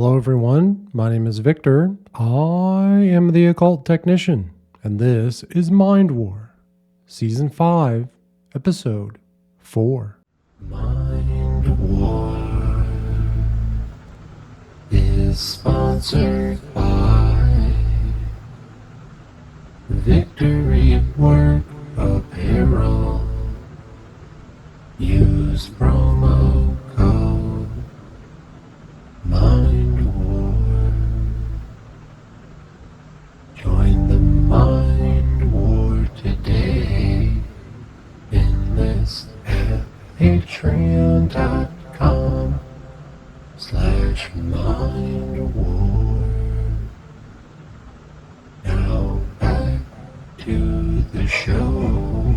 Hello everyone, my name is Victor. I am the Occult Technician, and this is Mind War, Season 5, Episode 4. Mind War is sponsored by Victory Work Apparel. Use promo code Mind War. Join the Mind War today. Enlist at patreon.com/mindwar. Now back to the show.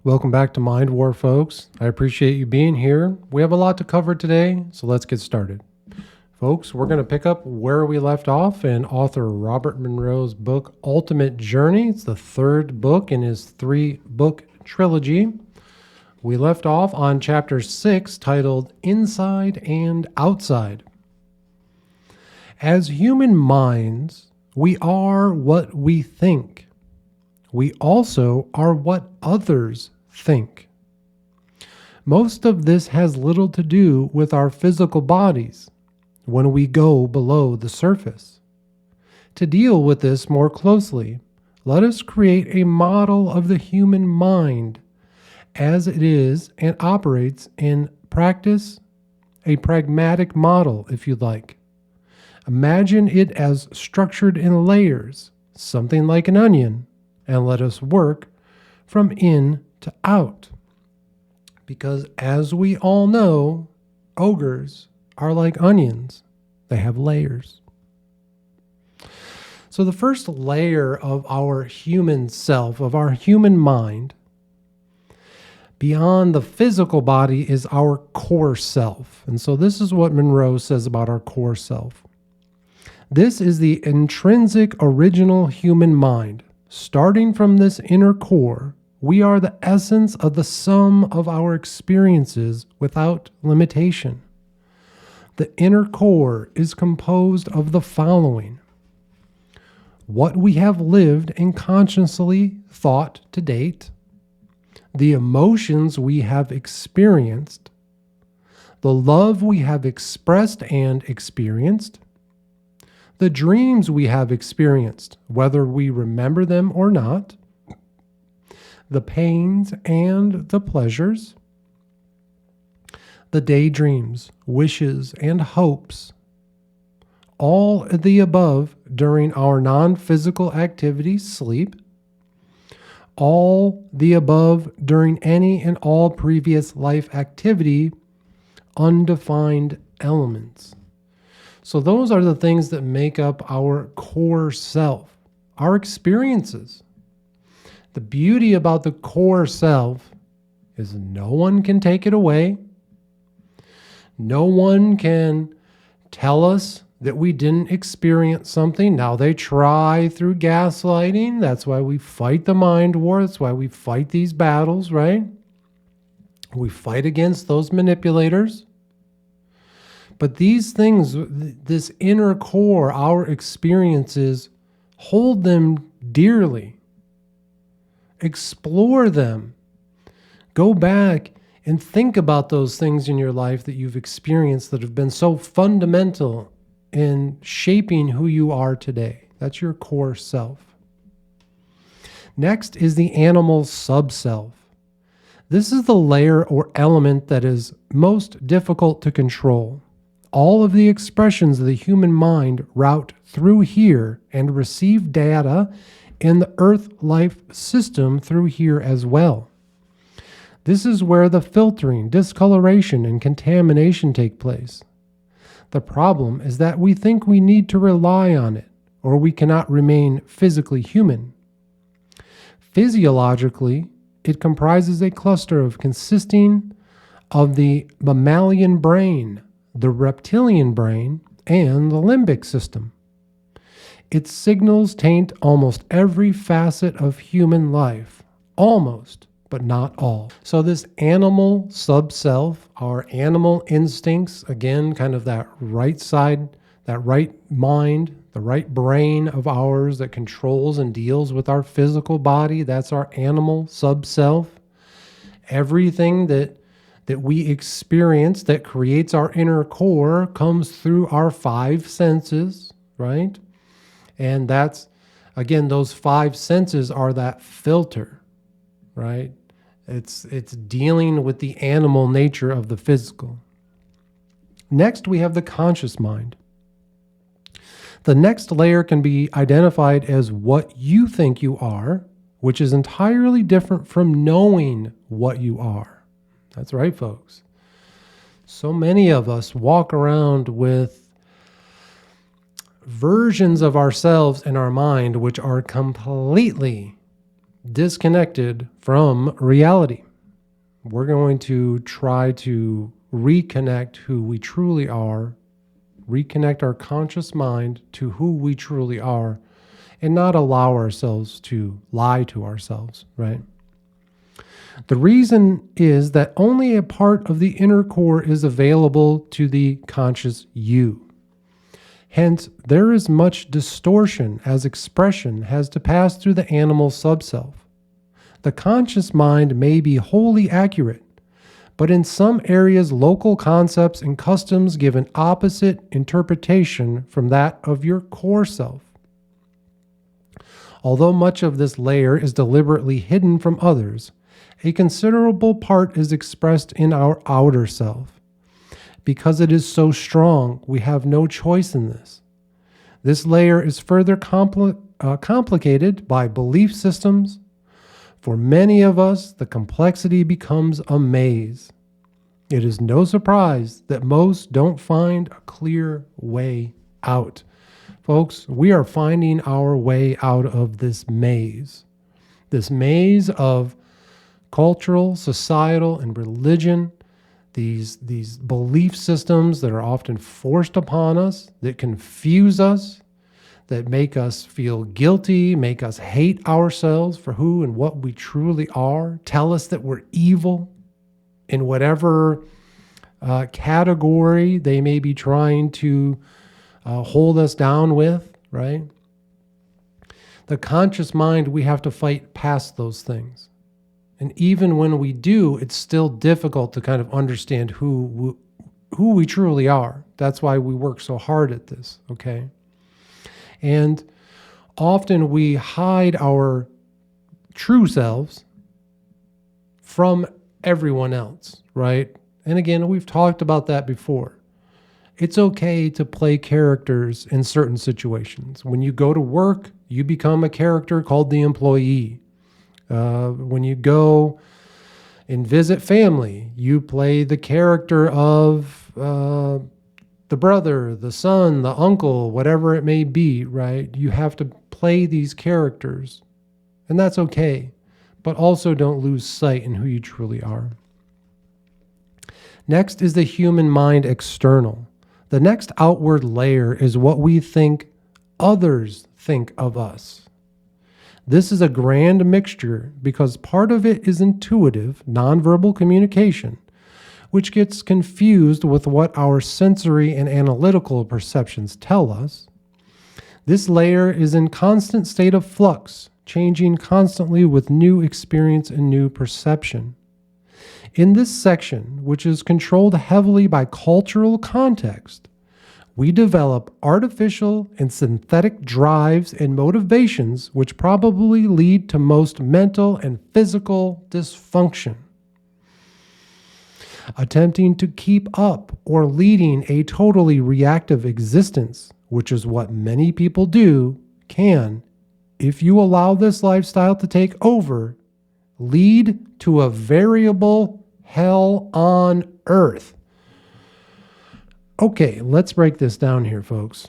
Welcome back to Mind War, folks. I appreciate you being here. We have a lot to cover today, so let's get started. Folks, we're going to pick up where we left off in author Robert Monroe's book, Ultimate Journey. It's the third book in his 3-book trilogy. We left off on chapter 6, titled Inside and Outside. As human minds, we are what we think. We also are what others think. Most of this has little to do with our physical bodies when we go below the surface. To deal with this more closely, let us create a model of the human mind as it is and operates in practice, a pragmatic model, if you like. Imagine it as structured in layers, something like an onion, and let us work from in to out. Because as we all know, ogres are like onions. They have layers. So the first layer of our human self, of our human mind, beyond the physical body is our core self. And so this is what Monroe says about our core self. This is the intrinsic original human mind. Starting from this inner core, we are the essence of the sum of our experiences without limitation. The inner core is composed of the following: what we have lived and consciously thought to date, the emotions we have experienced, the love we have expressed and experienced, the dreams we have experienced, whether we remember them or not, the pains and the pleasures, the daydreams, wishes, and hopes, all of the above during our non-physical activities, sleep, all the above during any and all previous life activity, undefined elements. So those are the things that make up our core self, our experiences. The beauty about the core self is no one can take it away. No one can tell us that we didn't experience something. Now they try through gaslighting. That's why we fight the mind war. That's why we fight these battles, right? We fight against those manipulators. But these things, this inner core, our experiences, hold them dearly. Explore them. Go back and think about those things in your life that you've experienced that have been so fundamental in shaping who you are today. That's your core self. Next is the animal subself. This is the layer or element that is most difficult to control. All of the expressions of the human mind route through here and receive data in the Earth life system through here as well. This is where the filtering, discoloration, and contamination take place. The problem is that we think we need to rely on it, or we cannot remain physically human. Physiologically, it comprises a cluster consisting of the mammalian brain, the reptilian brain, and the limbic system. Its signals taint almost every facet of human life. Almost, but not all. So this animal sub-self, our animal instincts, again, kind of that right side, that right mind, the right brain of ours that controls and deals with our physical body, that's our animal sub-self. Everything that we experience that creates our inner core comes through our five senses, right? And that's, again, those five senses are that filter, right? It's dealing with the animal nature of the physical. Next, we have the conscious mind. The next layer can be identified as what you think you are, which is entirely different from knowing what you are. That's right, folks. So many of us walk around with versions of ourselves in our mind which are completely disconnected from reality. We're going to try to reconnect who we truly are, reconnect our conscious mind to who we truly are, and not allow ourselves to lie to ourselves, right? The reason is that only a part of the inner core is available to the conscious you. Hence, there is much distortion as expression has to pass through the animal subself. The conscious mind may be wholly accurate, but in some areas local concepts and customs give an opposite interpretation from that of your core self. Although much of this layer is deliberately hidden from others, a considerable part is expressed in our outer self. Because it is so strong, we have no choice in this. This layer is further complicated by belief systems. For many of us, the complexity becomes a maze. It is no surprise that most don't find a clear way out. Folks, we are finding our way out of this maze of cultural, societal, and religion, these belief systems that are often forced upon us, that confuse us, that make us feel guilty, make us hate ourselves for who and what we truly are, tell us that we're evil in whatever category they may be trying to hold us down with, right? The conscious mind, we have to fight past those things. And even when we do, it's still difficult to kind of understand who we truly are. That's why we work so hard at this, okay? And often we hide our true selves from everyone else, right? And again, we've talked about that before. It's okay to play characters in certain situations. When you go to work, you become a character called the employee. When you go and visit family, you play the character of the brother, the son, the uncle, whatever it may be, right? You have to play these characters, and that's okay. But also don't lose sight in who you truly are. Next is the human mind external. The next outward layer is what we think others think of us. This is a grand mixture because part of it is intuitive, nonverbal communication, which gets confused with what our sensory and analytical perceptions tell us. This layer is in constant state of flux, changing constantly with new experience and new perception. In this section, which is controlled heavily by cultural context, we develop artificial and synthetic drives and motivations which probably lead to most mental and physical dysfunction. Attempting to keep up or leading a totally reactive existence, which is what many people do, can, if you allow this lifestyle to take over, lead to a variable hell on earth. Okay, let's break this down here, folks.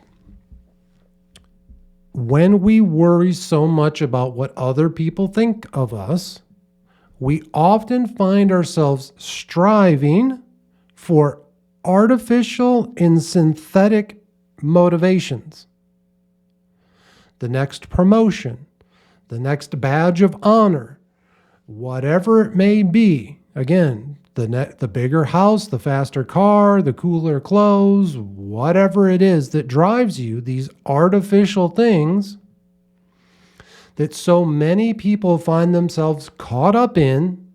when we worry so much about what other people think of us, we often find ourselves striving for artificial and synthetic motivations. The next promotion, the next badge of honor, whatever it may be. Again, the bigger house, the faster car, the cooler clothes, whatever it is that drives you, these artificial things that so many people find themselves caught up in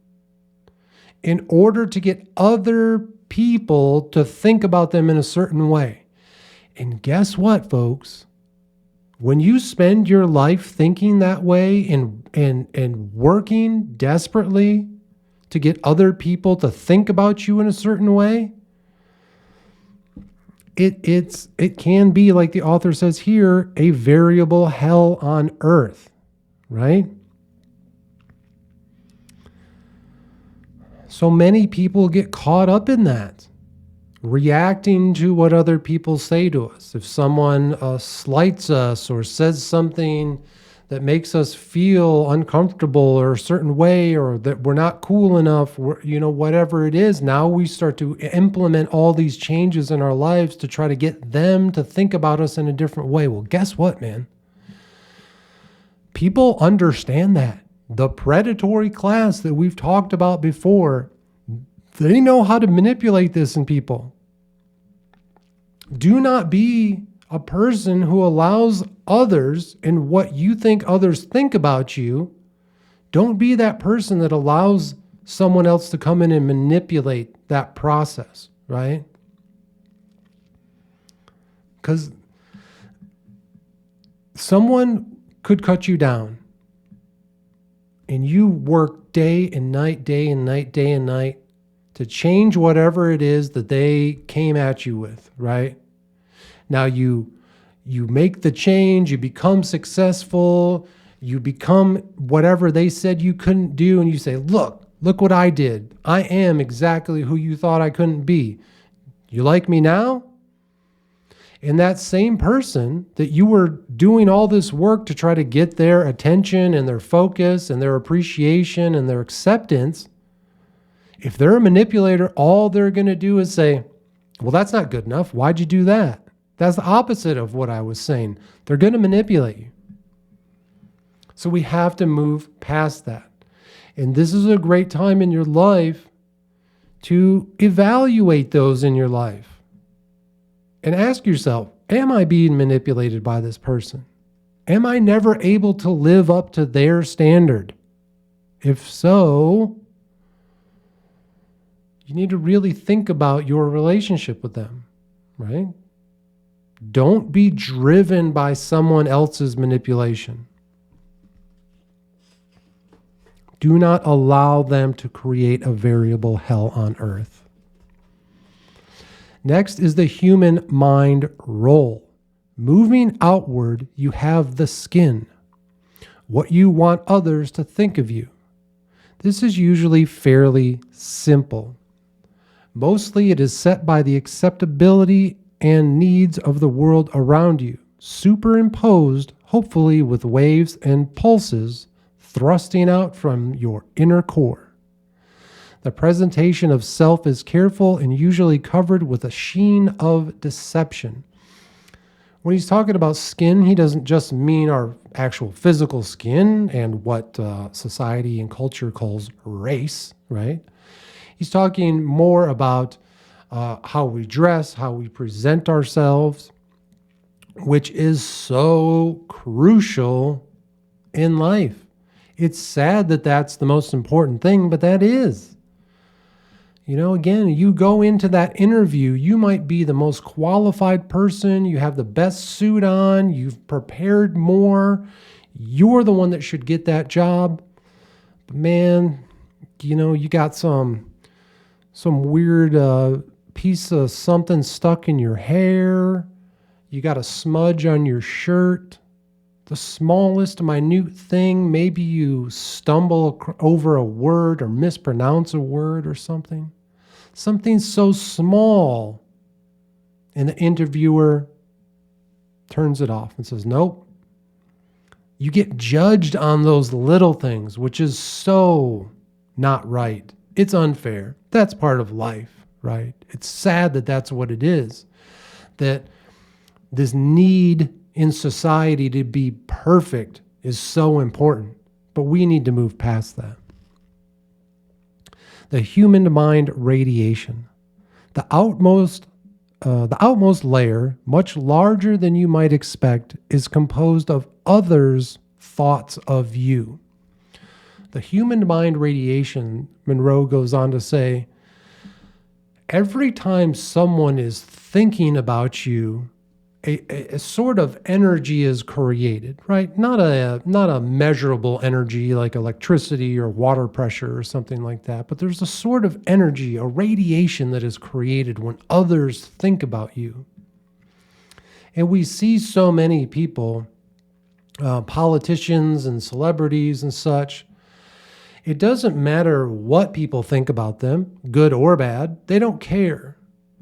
order to get other people to think about them in a certain way. And guess what, folks? When you spend your life thinking that way and working desperately to get other people to think about you in a certain way, it can be, like the author says here, a variable hell on earth, right? So many people get caught up in that, reacting to what other people say to us. If someone slights us or says something that makes us feel uncomfortable or a certain way, or that we're not cool enough, whatever it is, now we start to implement all these changes in our lives to try to get them to think about us in a different way. Well, guess what, man? People understand that. The predatory class that we've talked about before, they know how to manipulate this in people. Do not be a person who allows others and what you think others think about you. Don't be that person that allows someone else to come in and manipulate that process, right? Because someone could cut you down and you work day and night, day and night, day and night to change whatever it is that they came at you with, right? Now you make the change, you become successful, you become whatever they said you couldn't do, and you say, look what I did. I am exactly who you thought I couldn't be. You like me now? And that same person that you were doing all this work to try to get their attention and their focus and their appreciation and their acceptance, if they're a manipulator, all they're going to do is say, well, that's not good enough. Why'd you do that? That's the opposite of what I was saying. They're going to manipulate you. So we have to move past that. And this is a great time in your life to evaluate those in your life and ask yourself, am I being manipulated by this person? Am I never able to live up to their standard? If so, you need to really think about your relationship with them, right? Don't be driven by someone else's manipulation. Do not allow them to create a variable hell on earth. Next is the human mind role. Moving outward, you have the skin. What you want others to think of you. This is usually fairly simple. Mostly it is set by the acceptability and needs of the world around you, superimposed, hopefully with waves and pulses thrusting out from your inner core. The presentation of self is careful and usually covered with a sheen of deception. When he's talking about skin, he doesn't just mean our actual physical skin and what society and culture calls race, right? He's talking more about how we dress, how we present ourselves, which is so crucial in life. It's sad that that's the most important thing, but that is. Again, you go into that interview, you might be the most qualified person, you have the best suit on, you've prepared more, you're the one that should get that job. But man, you got some weird piece of something stuck in your hair. You got a smudge on your shirt. The smallest minute thing, maybe you stumble over a word or mispronounce a word or something. Something so small. And the interviewer turns it off and says, nope, You get judged on those little things, which is so not right. It's unfair. That's part of life, right? It's sad that that's what it is. That this need in society to be perfect is so important, but we need to move past that. The human mind radiation. The outmost layer, much larger than you might expect, is composed of others' thoughts of you. The human mind radiation, Monroe goes on to say, every time someone is thinking about you, a sort of energy is created, right? Not a measurable energy like electricity or water pressure or something like that, but there's a sort of energy, a radiation that is created when others think about you. And we see so many people, politicians and celebrities and such. It doesn't matter what people think about them, good or bad. They don't care.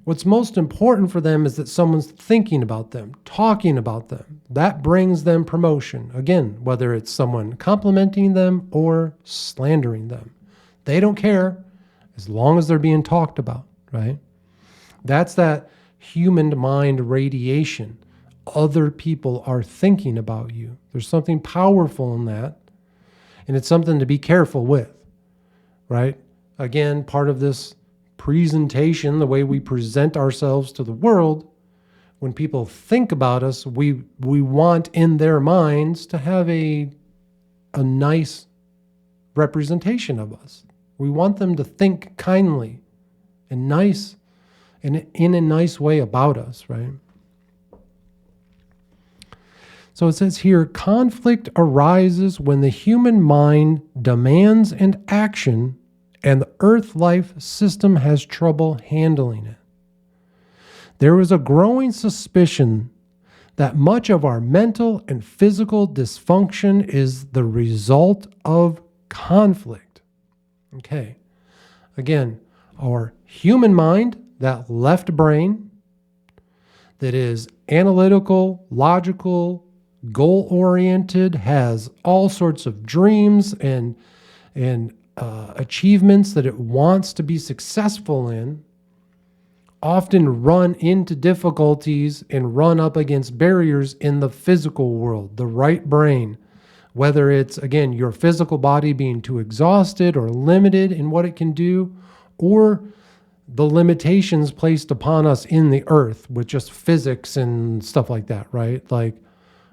What's most important for them is that someone's thinking about them, talking about them. That brings them promotion. Again, whether it's someone complimenting them or slandering them. They don't care as long as they're being talked about, right? That's that human mind radiation. Other people are thinking about you. There's something powerful in that, and it's something to be careful with, right? Again, part of this presentation, the way we present ourselves to the world, when people think about us, we want in their minds to have a nice representation of us. We want them to think kindly and nice and in a nice way about us, right? So it says here, conflict arises when the human mind demands an action and the Earth life system has trouble handling it. There is a growing suspicion that much of our mental and physical dysfunction is the result of conflict. Okay. Again, our human mind, that left brain that is analytical, logical, goal-oriented, has all sorts of dreams and achievements that it wants to be successful in, often run into difficulties and run up against barriers in the physical world, the right brain, whether it's, again, your physical body being too exhausted or limited in what it can do, or the limitations placed upon us in the earth with just physics and stuff like that, right? Like,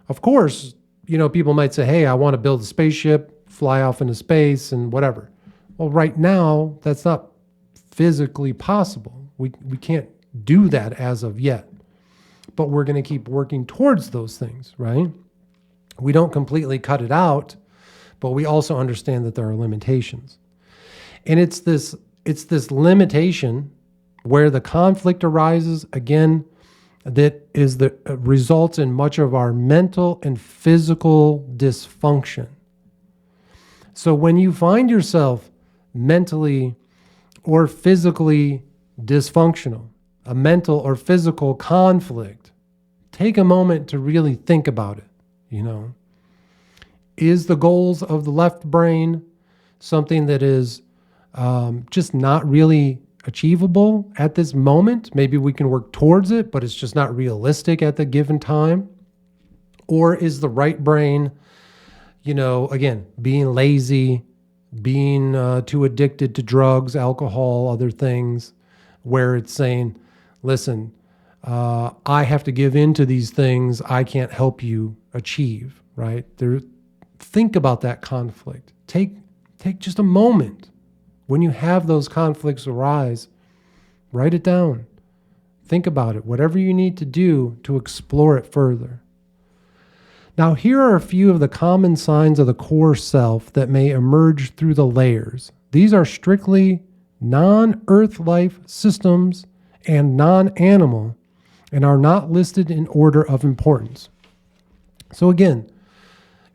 of course, people might say, hey, I want to build a spaceship, fly off into space and whatever. Well, right now, that's not physically possible. We can't do that as of yet. But we're going to keep working towards those things, right? We don't completely cut it out, but we also understand that there are limitations. And it's this limitation where the conflict arises, again, that is the results in much of our mental and physical dysfunction. So when you find yourself mentally or physically dysfunctional, a mental or physical conflict, take a moment to really think about it. Is the goals of the left brain something that is just not really achievable at this moment? Maybe we can work towards it, but it's just not realistic at the given time. Or is the right brain, again, being lazy, being too addicted to drugs, alcohol, other things, where it's saying, listen, I have to give in to these things I can't help you achieve, right? Think about that conflict. Take just a moment. When you have those conflicts arise, write it down. Think about it, whatever you need to do to explore it further. Now, here are a few of the common signs of the core self that may emerge through the layers. These are strictly non-Earth life systems and non-animal and are not listed in order of importance. So again,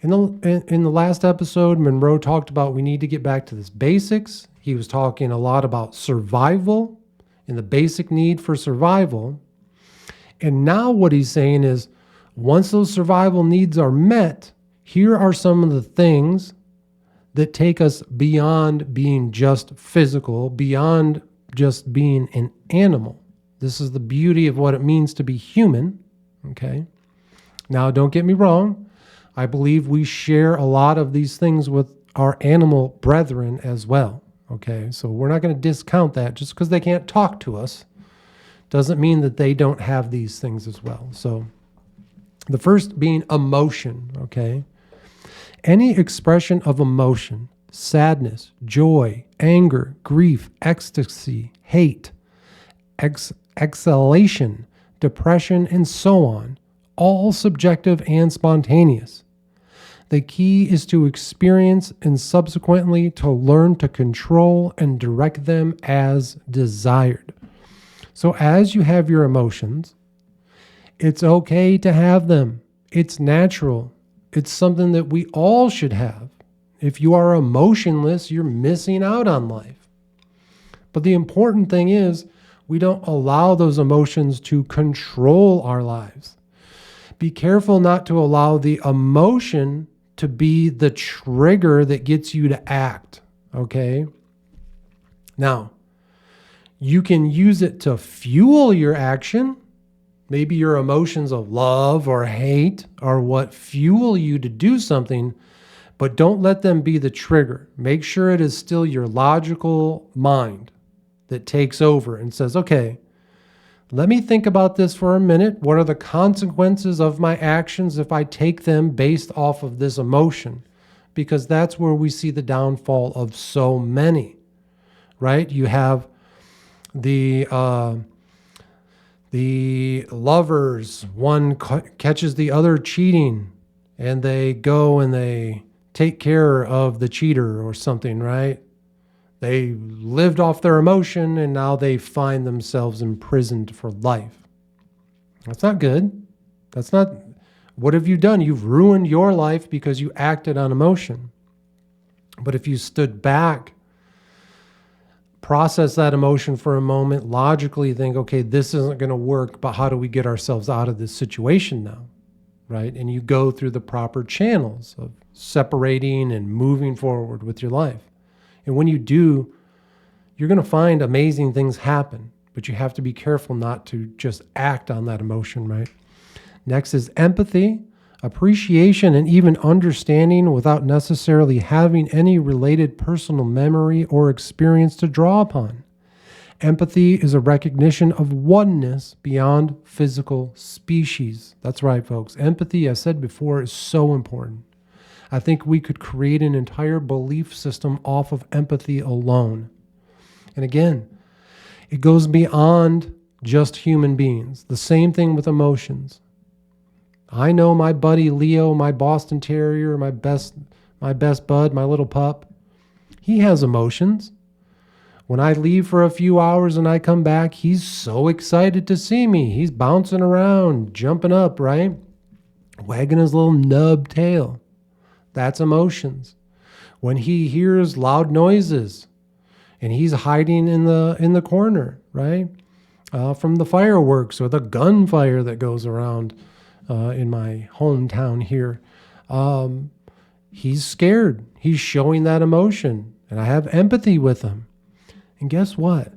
in the last episode, Monroe talked about we need to get back to this basics. He was talking a lot about survival and the basic need for survival. And now what he's saying is once those survival needs are met, Here are some of the things that take us beyond being just physical, beyond just being an animal. This is the beauty of what it means to be human, okay? Now, don't get me wrong. I believe we share a lot of these things with our animal brethren as well, okay? So we're not going to discount that. Just because they can't talk to us doesn't mean that they don't have these things as well. So the first being emotion, okay? Any expression of emotion, sadness, joy, anger, grief, ecstasy, hate, exhalation, depression, and so on, all subjective and spontaneous. The key is to experience and subsequently to learn to control and direct them as desired. So as you have your emotions, it's okay to have them. It's natural. It's something that we all should have. If you are emotionless, you're missing out on life. But the important thing is we don't allow those emotions to control our lives. Be careful not to allow the emotion to be the trigger that gets you to act, okay? Now, you can use it to fuel your action. Maybe your emotions of love or hate are what fuel you to do something, but don't let them be the trigger. Make sure it is still your logical mind that takes over and says, okay, let me think about this for a minute. What are the consequences of my actions if I take them based off of this emotion? Because that's where we see the downfall of so many, right? You have the lovers, one catches the other cheating, and they go and they take care of the cheater or something, right? They lived off their emotion, and now they find themselves imprisoned for life. That's not good. That's not, what have you done? You've ruined your life because you acted on emotion. But if you stood back, process that emotion for a moment, logically think, okay, this isn't going to work, but how do we get ourselves out of this situation now, right? And you go through the proper channels of separating and moving forward with your life. And when you do, you're going to find amazing things happen, but you have to be careful not to just act on that emotion, right? Next is empathy, appreciation, and even understanding without necessarily having any related personal memory or experience to draw upon. Empathy is a recognition of oneness beyond physical species. That's right, folks. Empathy, I said before, is so important. I think we could create an entire belief system off of empathy alone. And again, it goes beyond just human beings. The same thing with emotions. I know my buddy Leo, my Boston Terrier, my best bud, my little pup. He has emotions. When I leave for a few hours and I come back, he's so excited to see me. He's bouncing around, jumping up, right? Wagging his little nub tail. That's emotions. When he hears loud noises and he's hiding in the corner, right? From the fireworks or the gunfire that goes around in my hometown here. He's scared. He's showing that emotion. And I have empathy with him. And guess what?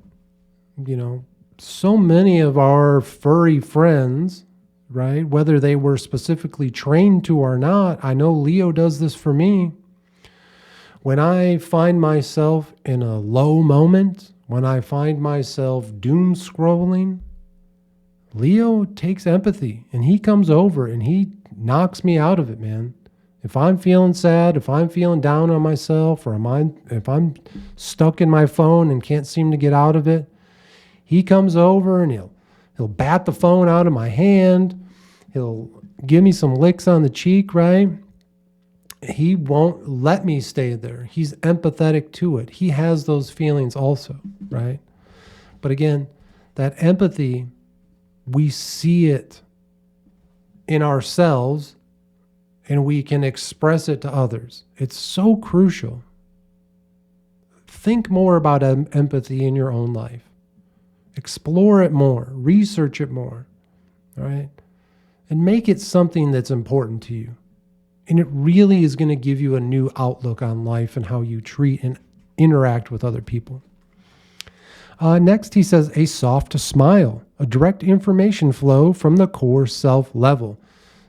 You know, so many of our furry friends, right, whether they were specifically trained to or not, I know Leo does this for me. When I find myself in a low moment, when I find myself doom scrolling, Leo takes empathy and he comes over and he knocks me out of it, man. If I'm feeling sad, if I'm feeling down on myself, or if I'm stuck in my phone and can't seem to get out of it, he comes over and he'll bat the phone out of my hand. He'll give me some licks on the cheek, right? He won't let me stay there. He's empathetic to it. He has those feelings also, right? But again, that empathy, we see it in ourselves and we can express it to others. It's so crucial. Think more about empathy in your own life. Explore it more. Research it more, all right? And make it something that's important to you. And it really is going to give you a new outlook on life and how you treat and interact with other people. Next, he says a soft smile, a direct information flow from the core self level.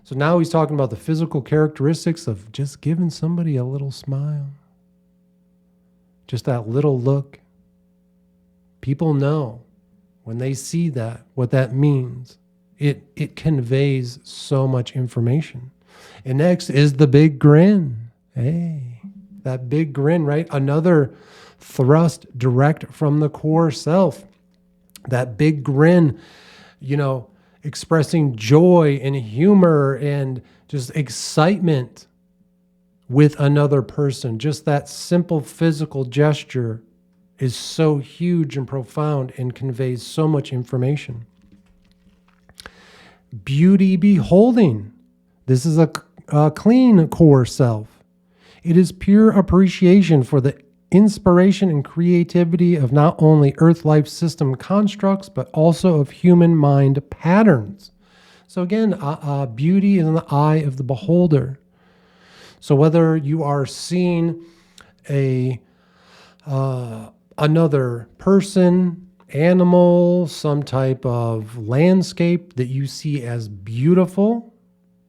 So now he's talking about the physical characteristics of just giving somebody a little smile. Just that little look. People know when they see that, what that means. It conveys so much information. And next is the big grin. Hey, that big grin, right? Another thrust direct from the core self. That big grin, expressing joy and humor and just excitement with another person. Just that simple physical gesture is so huge and profound and conveys so much information. Beauty beholding. This is a clean core self. It is pure appreciation for the inspiration and creativity of not only Earth life system constructs, but also of human mind patterns. So again, beauty is in the eye of the beholder. So whether you are seeing another person, animal, some type of landscape that you see as beautiful,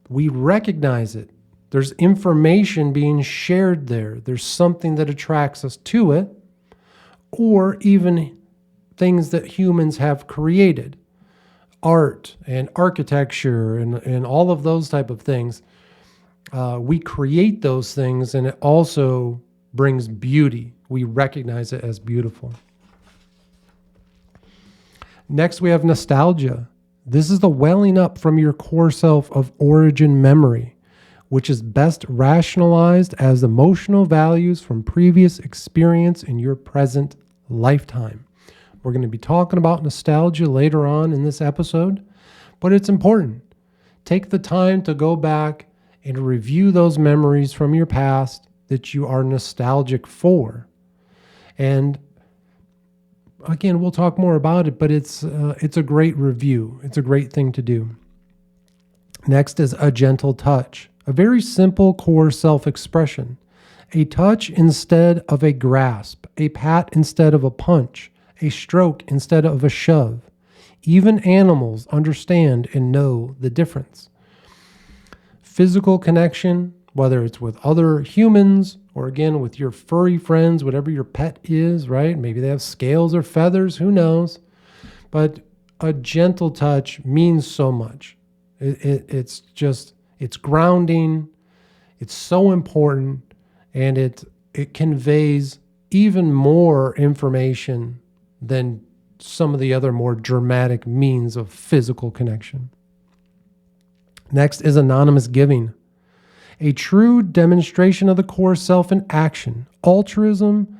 we recognize it. There's information being shared there. There's something that attracts us to it, or even things that humans have created. Art and architecture and all of those type of things. We create those things, and it also brings beauty. We recognize it as beautiful. Next, we have nostalgia. This is the welling up from your core self of origin memory, which is best rationalized as emotional values from previous experience in your present lifetime. We're going to be talking about nostalgia later on in this episode, but it's important. Take the time to go back and review those memories from your past that you are nostalgic for. And again, we'll talk more about it, but it's a great review. It's a great thing to do. Next is a gentle touch, a very simple core self-expression. A touch instead of a grasp, a pat instead of a punch, a stroke instead of a shove. Even animals understand and know the difference. Physical connection, whether it's with other humans or again with your furry friends, whatever your pet is, right? Maybe they have scales or feathers, who knows? But a gentle touch means so much. It's grounding. It's so important, and it conveys even more information than some of the other more dramatic means of physical connection. Next is anonymous giving. A true demonstration of the core self in action. Altruism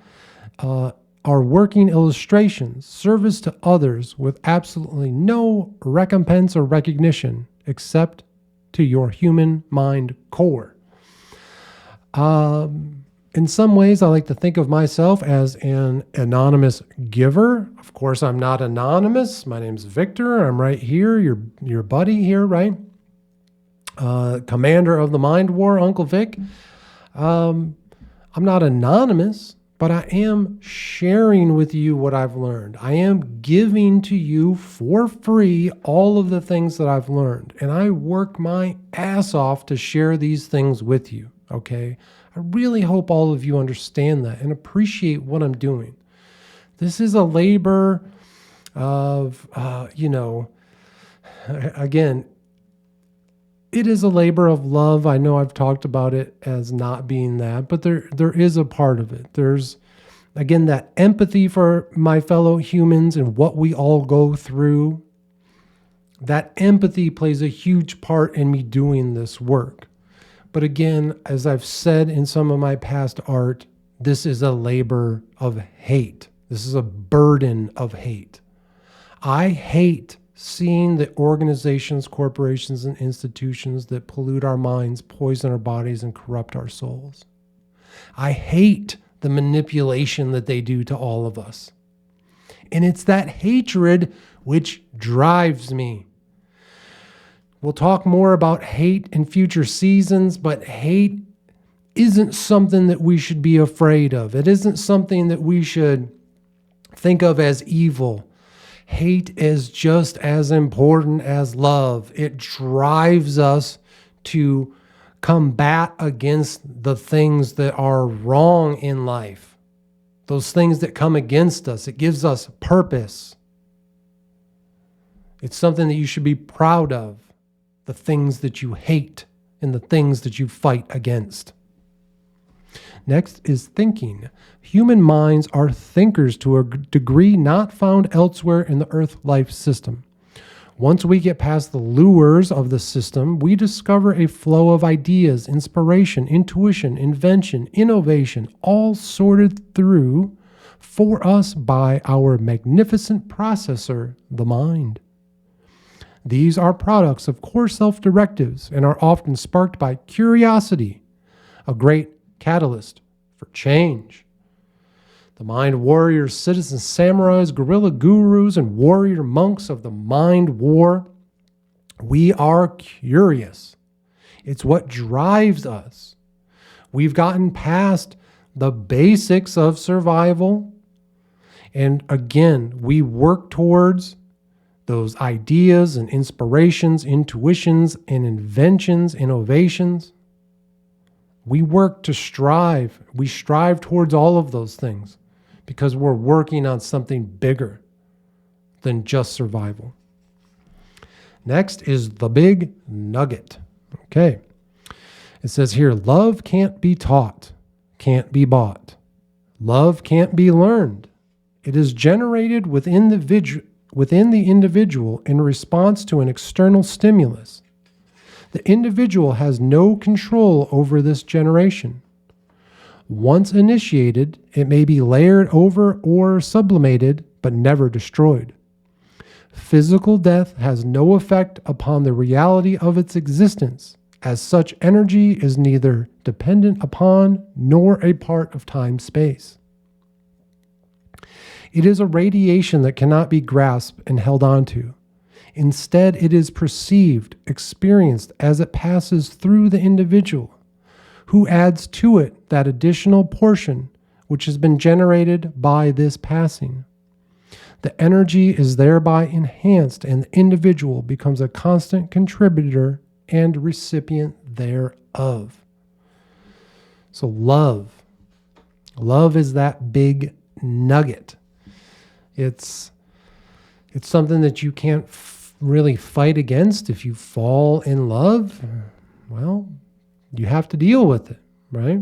are working illustrations, service to others with absolutely no recompense or recognition except to your human mind core. In some ways, I like to think of myself as an anonymous giver. Of course, I'm not anonymous. My name's Victor. I'm right here, your buddy here, right? Commander of the Mind War, Uncle Vic. I'm not anonymous, but I am sharing with you what I've learned. I am giving to you for free all of the things that I've learned. And I work my ass off to share these things with you, okay? I really hope all of you understand that and appreciate what I'm doing. This is a labor of, again, it is a labor of love. I know I've talked about it as not being that, but there is a part of it. There's, again, that empathy for my fellow humans and what we all go through. That empathy plays a huge part in me doing this work. But again, as I've said in some of my past art, this is a labor of hate. This is a burden of hate. I hate seeing the organizations, corporations, and institutions that pollute our minds, poison our bodies, and corrupt our souls. I hate the manipulation that they do to all of us. And it's that hatred which drives me. We'll talk more about hate in future seasons, but hate isn't something that we should be afraid of. It isn't something that we should think of as evil. Hate is just as important as love. It drives us to combat against the things that are wrong in life. Those things that come against us. It gives us purpose. It's something that you should be proud of. The things that you hate and the things that you fight against. Next is thinking. Human minds are thinkers to a degree not found elsewhere in the Earth life system. Once we get past the lures of the system, we discover a flow of ideas, inspiration, intuition, invention, innovation, all sorted through for us by our magnificent processor, the mind. These are products of core self-directives and are often sparked by curiosity, a great catalyst for change. The mind warriors, citizens, samurais, guerrilla gurus, and warrior monks of the mind war, we are curious. It's what drives us. We've gotten past the basics of survival, and again, we work towards those ideas and inspirations, intuitions and inventions, innovations. We work to strive. We strive towards all of those things because we're working on something bigger than just survival. Next is the big nugget. Okay. It says here, love can't be taught, can't be bought. Love can't be learned. It is generated within the individual in response to an external stimulus. The individual has no control over this generation. Once initiated, it may be layered over or sublimated, but never destroyed. Physical death has no effect upon the reality of its existence, as such energy is neither dependent upon nor a part of time-space. It is a radiation that cannot be grasped and held onto. Instead, it is perceived, experienced as it passes through the individual, who adds to it that additional portion which has been generated by this passing. The energy is thereby enhanced, and the individual becomes a constant contributor and recipient thereof. So love is that big nugget. It's something that you can't really fight against. If you fall in love, well, you have to deal with it, right?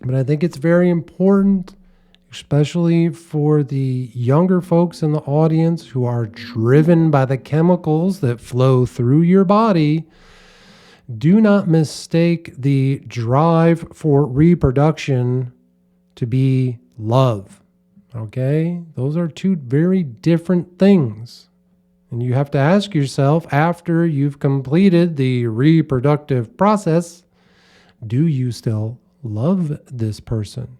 But I think it's very important, especially for the younger folks in the audience who are driven by the chemicals that flow through your body. Do not mistake the drive for reproduction to be love. Okay? Those are two very different things. And you have to ask yourself, after you've completed the reproductive process, do you still love this person?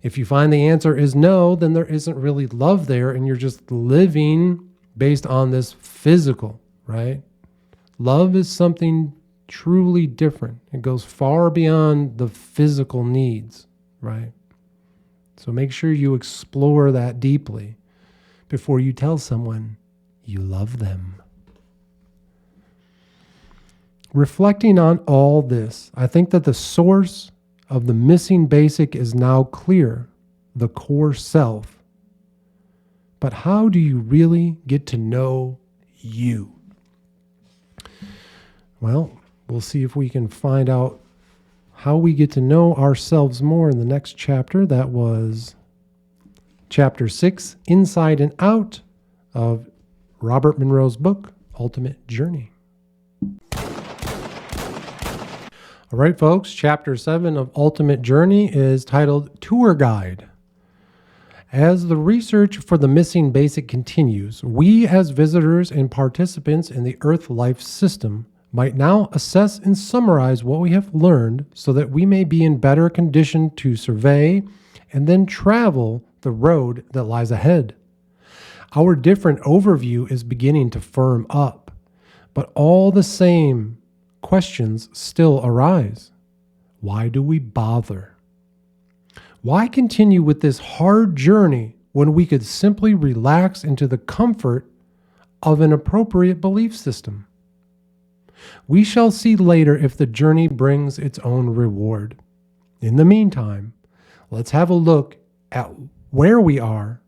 If you find the answer is no, then there isn't really love there, and you're just living based on this physical, right? Love is something truly different. It goes far beyond the physical needs, right? So make sure you explore that deeply before you tell someone you love them. Reflecting on all this, I think that the source of the missing basic is now clear, the core self. But how do you really get to know you? Well, we'll see if we can find out how we get to know ourselves more in the next chapter. That was Chapter 6, Inside and Out, of Robert Monroe's book, Ultimate Journey. All right, folks, Chapter 7 of Ultimate Journey is titled Tour Guide. As the research for the missing basic continues, we as visitors and participants in the Earth life system might now assess and summarize what we have learned so that we may be in better condition to survey and then travel the road that lies ahead. Our different overview is beginning to firm up, But all the same questions still arise. Why do we bother? Why continue with this hard journey when we could simply relax into the comfort of an appropriate belief system? We shall see later if the journey brings its own reward. In the meantime, let's have a look at where we are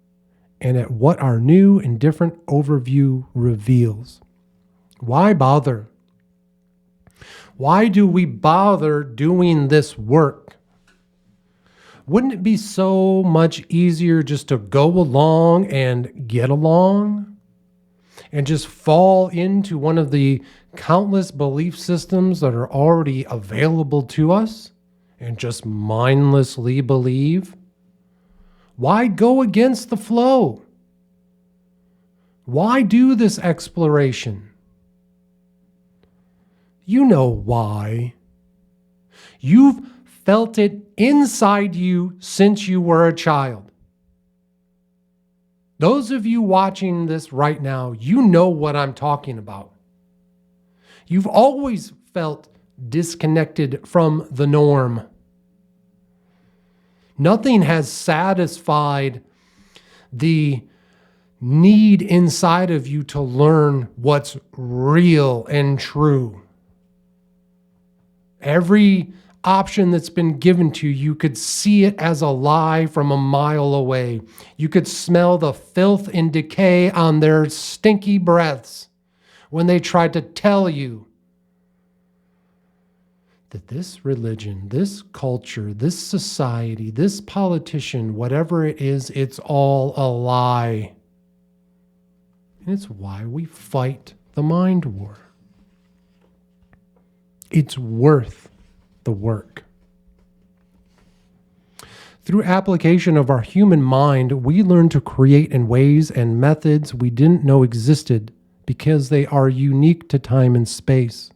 and at what our new and different overview reveals. Why bother? Why do we bother doing this work? Wouldn't it be so much easier just to go along and get along and just fall into one of the countless belief systems that are already available to us and just mindlessly believe? Why go against the flow? Why do this exploration? You know why. You've felt it inside you since you were a child. Those of you watching this right now, you know what I'm talking about. You've always felt disconnected from the norm. Nothing has satisfied the need inside of you to learn what's real and true. Every option that's been given to you, you could see it as a lie from a mile away. You could smell the filth and decay on their stinky breaths when they tried to tell you that this religion, this culture, this society, this politician, whatever it is, it's all a lie. And it's why we fight the mind war. It's worth the work. Through application of our human mind, we learn to create in ways and methods we didn't know existed because they are unique to time and space.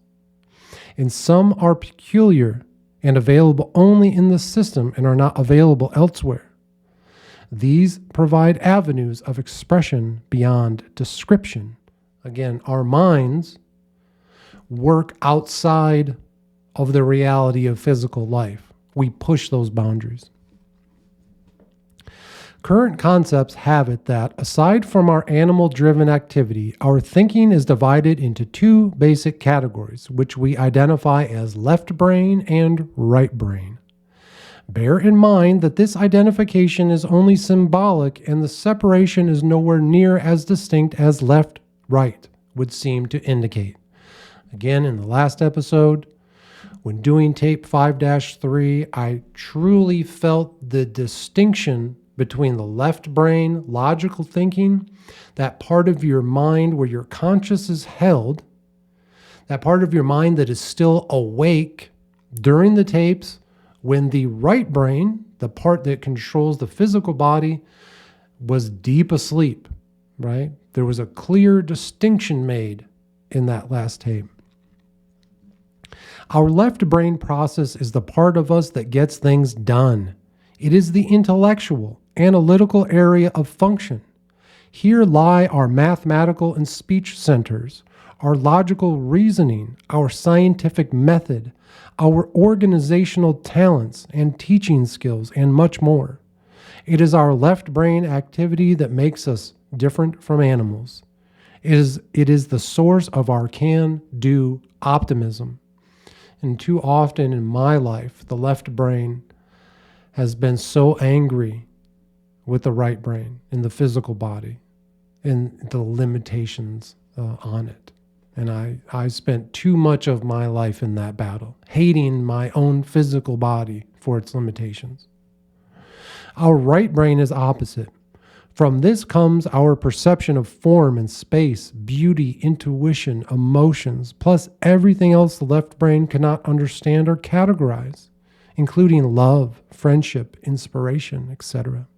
And some are peculiar and available only in the system and are not available elsewhere. These provide avenues of expression beyond description. Again, our minds work outside of the reality of physical life. We push those boundaries. Current concepts have it that, aside from our animal-driven activity, our thinking is divided into two basic categories, which we identify as left brain and right brain. Bear in mind that this identification is only symbolic and the separation is nowhere near as distinct as left-right would seem to indicate. Again, in the last episode, when doing tape 5-3, I truly felt the distinction between the left brain, logical thinking, that part of your mind where your conscious is held, that part of your mind that is still awake during the tapes, when the right brain, the part that controls the physical body, was deep asleep, right? There was a clear distinction made in that last tape. Our left brain process is the part of us that gets things done. It is the intellectual, analytical area of function. Here lie our mathematical and speech centers, our logical reasoning, our scientific method, our organizational talents and teaching skills, and much more. It is our left brain activity that makes us different from animals. It is the source of our can-do optimism. And too often in my life, the left brain has been so angry with the right brain in the physical body and the limitations on it. And I spent too much of my life in that battle, hating my own physical body for its limitations. Our right brain is opposite. From this comes our perception of form and space, beauty, intuition, emotions, plus everything else the left brain cannot understand or categorize, including love, friendship, inspiration, etc.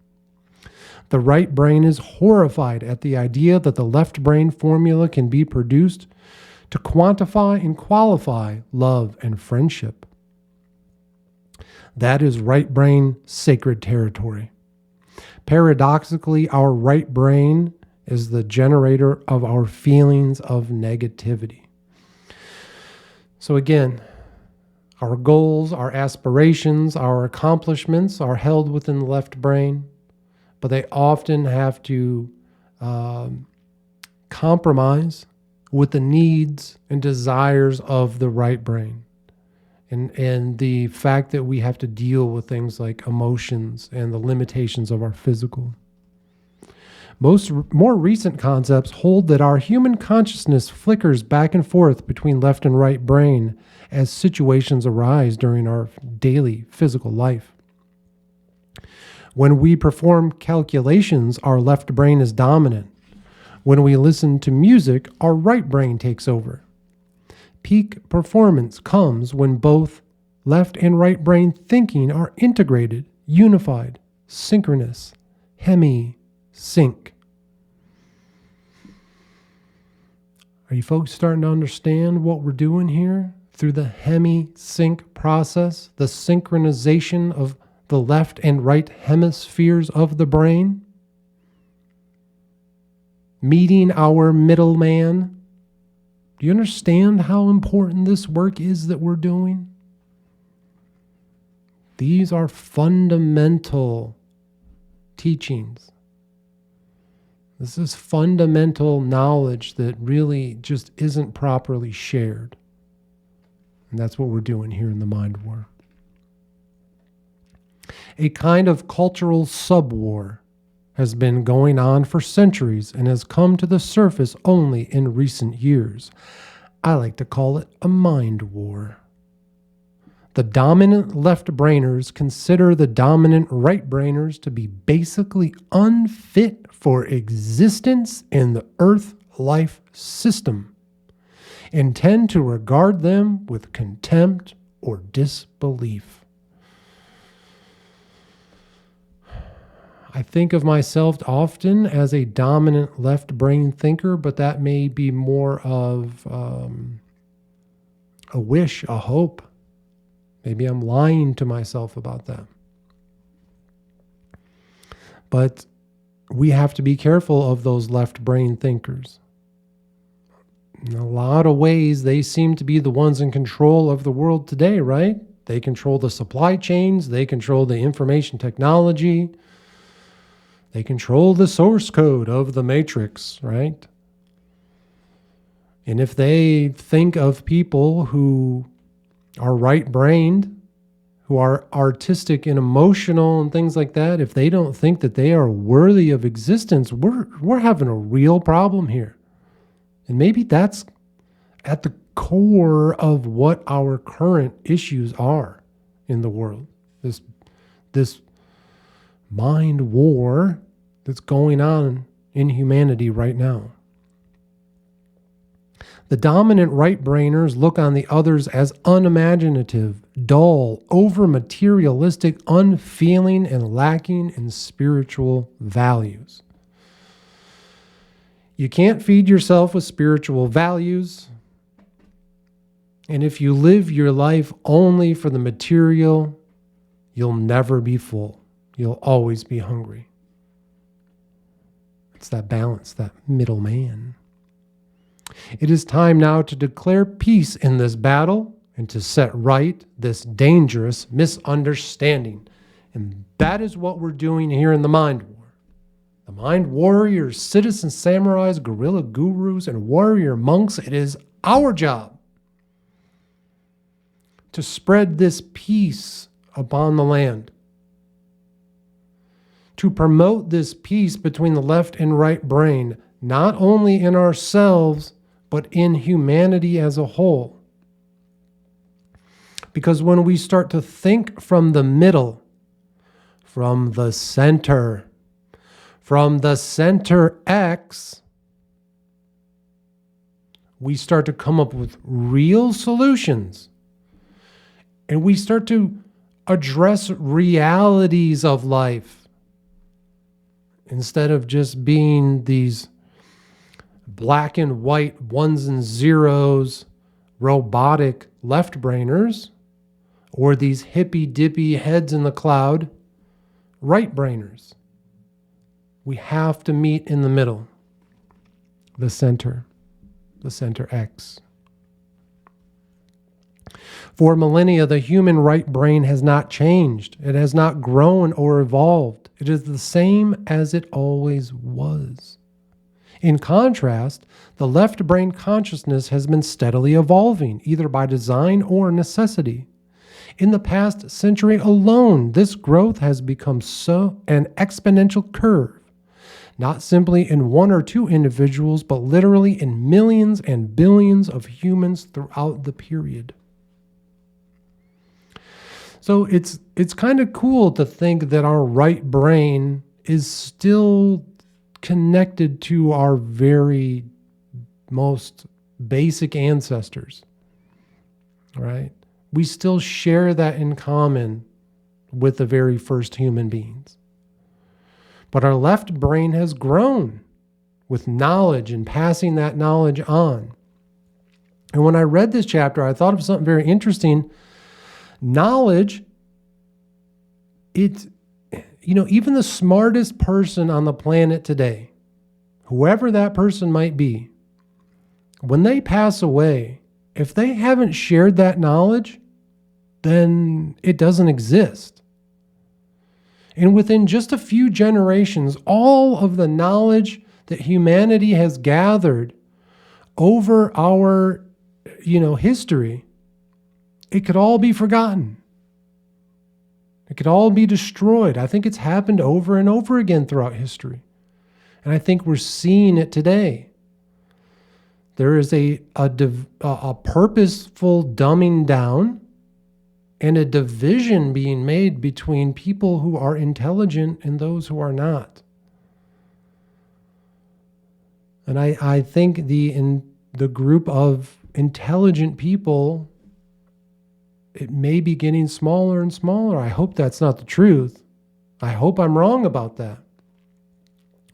The right brain is horrified at the idea that the left brain formula can be produced to quantify and qualify love and friendship. That is right brain sacred territory. Paradoxically, our right brain is the generator of our feelings of negativity. So again, our goals, our aspirations, our accomplishments are held within the left brain, but they often have to compromise with the needs and desires of the right brain. And the fact that we have to deal with things like emotions and the limitations of our physical. More recent concepts hold that our human consciousness flickers back and forth between left and right brain as situations arise during our daily physical life. When we perform calculations, our left brain is dominant. When we listen to music, our right brain takes over. Peak performance comes when both left and right brain thinking are integrated, unified, synchronous, hemi-sync. Are you folks starting to understand what we're doing here through the hemi-sync process, the synchronization of the left and right hemispheres of the brain? Meeting our middleman. Do you understand how important this work is that we're doing? These are fundamental teachings. This is fundamental knowledge that really just isn't properly shared. And that's what we're doing here in the Mind War. A kind of cultural subwar has been going on for centuries and has come to the surface only in recent years. I like to call it a mind war. The dominant left-brainers consider the dominant right-brainers to be basically unfit for existence in the Earth life system and tend to regard them with contempt or disbelief. I think of myself often as a dominant left-brain thinker, but that may be more of a wish, a hope. Maybe I'm lying to myself about that. But we have to be careful of those left brain thinkers. In a lot of ways, they seem to be the ones in control of the world today, right? They control the supply chains. They control the information technology. They control the source code of the matrix, right? And if they think of people who are right-brained, who are artistic and emotional and things like that, if they don't think that they are worthy of existence, we're having a real problem here. And maybe that's at the core of what our current issues are in the world. This mind war that's going on in humanity right now. The dominant right-brainers look on the others as unimaginative, dull, over-materialistic, unfeeling, and lacking in spiritual values. You can't feed yourself with spiritual values. And if you live your life only for the material, you'll never be full. You'll always be hungry. It's that balance, that middle man. It is time now to declare peace in this battle and to set right this dangerous misunderstanding. And that is what we're doing here in the Mind War. The Mind Warriors, citizen samurais, guerrilla gurus, and warrior monks, it is our job to spread this peace upon the land, to promote this peace between the left and right brain, not only in ourselves, but in humanity as a whole. Because when we start to think from the middle, from the center X, we start to come up with real solutions. And we start to address realities of life instead of just being these black and white ones and zeros, robotic left-brainers, or these hippy-dippy heads in the cloud right-brainers. We have to meet in the middle, the center X. For millennia, the human right brain has not changed. It has not grown or evolved. It is the same as it always was. In contrast, the left brain consciousness has been steadily evolving, either by design or necessity. In the past century alone, this growth has become an exponential curve, not simply in one or two individuals, but literally in millions and billions of humans throughout the period. So it's kind of cool to think that our right brain is still connected to our very most basic ancestors, right? We still share that in common with the very first human beings. But our left brain has grown with knowledge and passing that knowledge on. And when I read this chapter, I thought of something very interesting. Knowledge, even the smartest person on the planet today, whoever that person might be, when they pass away, if they haven't shared that knowledge, then it doesn't exist. And within just a few generations, all of the knowledge that humanity has gathered over our, history, it could all be forgotten. It could all be destroyed. I think it's happened over and over again throughout history. And I think we're seeing it today. There is a purposeful dumbing down and a division being made between people who are intelligent and those who are not. And I think the group of intelligent people, it may be getting smaller and smaller. I hope that's not the truth. I hope I'm wrong about that.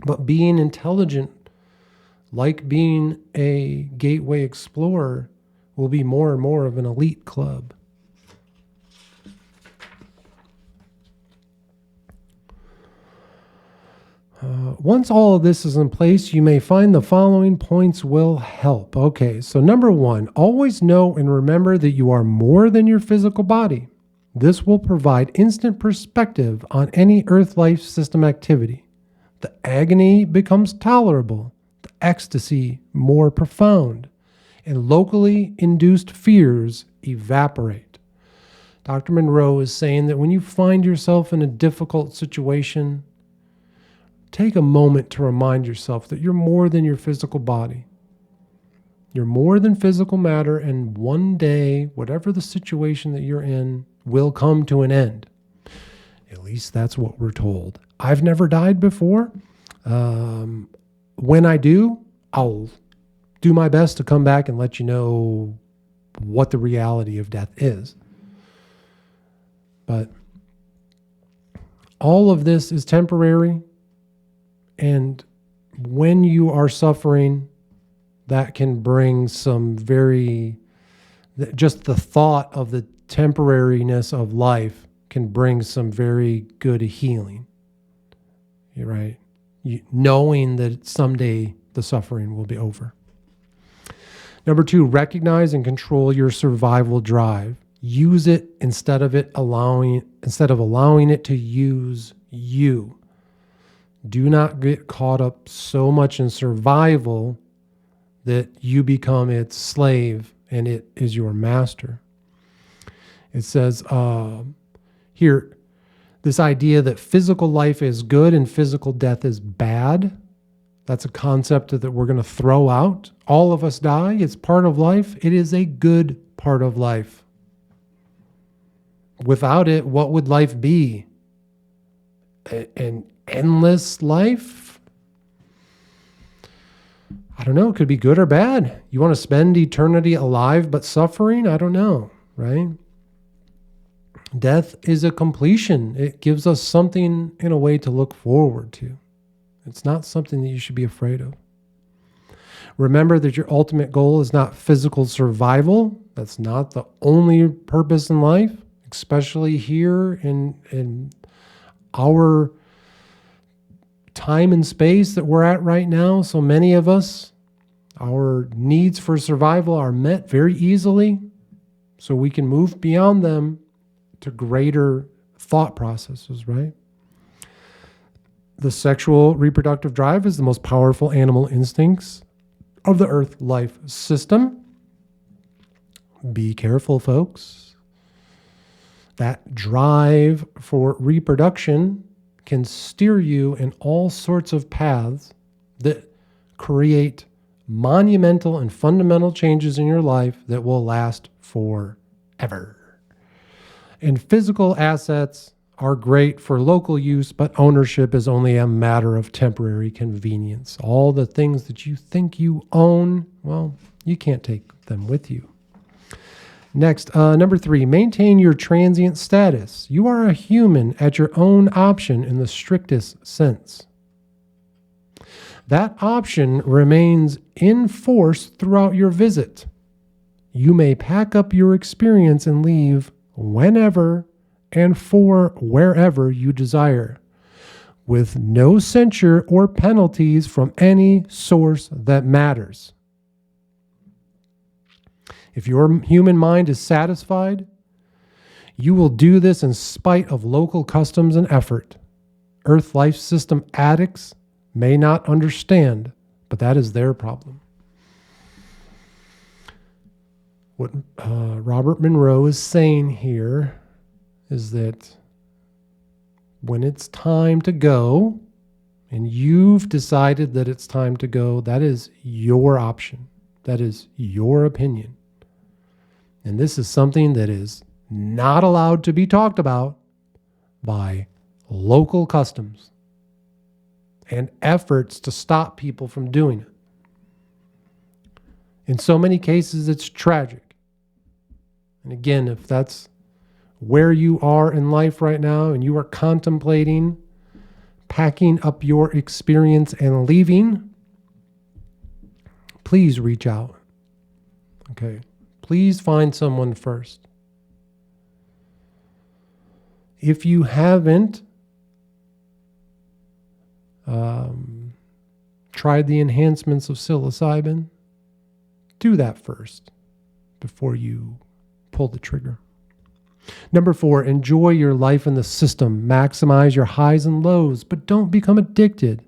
But being intelligent, like being a gateway explorer, will be more and more of an elite club. Once all of this is in place, you may find the following points will help. Okay, so number one, always know and remember that you are more than your physical body. This will provide instant perspective on any Earth life system activity. The agony becomes tolerable, the ecstasy more profound, and locally induced fears evaporate. Dr. Monroe is saying that when you find yourself in a difficult situation, take a moment to remind yourself that you're more than your physical body. You're more than physical matter, and one day, whatever the situation that you're in, will come to an end. At least that's what we're told. I've never died before. When I do, I'll do my best to come back and let you know what the reality of death is. But all of this is temporary. And when you are suffering, that can bring some just the thought of the temporariness of life can bring some very good healing. You're right. Knowing that someday the suffering will be over. Number two, recognize and control your survival drive. Use it instead of allowing it to use you. Do not get caught up so much in survival that you become its slave and it is your master. It says here, this idea that physical life is good and physical death is bad, that's a concept that we're going to throw out. All of us die. It's part of life. It is a good part of life. Without it, what would life be? An endless life? I don't know. It could be good or bad. You want to spend eternity alive but suffering? I don't know, right? Death is a completion. It gives us something in a way to look forward to. It's not something that you should be afraid of. Remember that your ultimate goal is not physical survival. That's not the only purpose in life, especially here in our time and space that we're at right now. So many of us, our needs for survival are met very easily. so we can move beyond them to greater thought processes, right? The sexual reproductive drive is the most powerful animal instincts of the Earth life system. Be careful, folks. That drive for reproduction can steer you in all sorts of paths that create monumental and fundamental changes in your life that will last forever. And physical assets are great for local use, but ownership is only a matter of temporary convenience. All the things that you think you own, well, you can't take them with you. Next, number 3, maintain your transient status. You are a human at your own option in the strictest sense. That option remains in force throughout your visit. You may pack up your experience and leave whenever and for wherever you desire, with no censure or penalties from any source that matters. If your human mind is satisfied, you will do this in spite of local customs and effort. Earth life system addicts may not understand, but that is their problem. What Robert Monroe is saying here is that when it's time to go, and you've decided that it's time to go, that is your option. That is your opinion. And this is something that is not allowed to be talked about by local customs and efforts to stop people from doing it. In so many cases, it's tragic. And again, if that's where you are in life right now and you are contemplating packing up your experience and leaving, please reach out. Okay. Please find someone first. If you haven't tried the enhancements of psilocybin, do that first before you pull the trigger. Number 4, enjoy your life in the system. Maximize your highs and lows, but don't become addicted.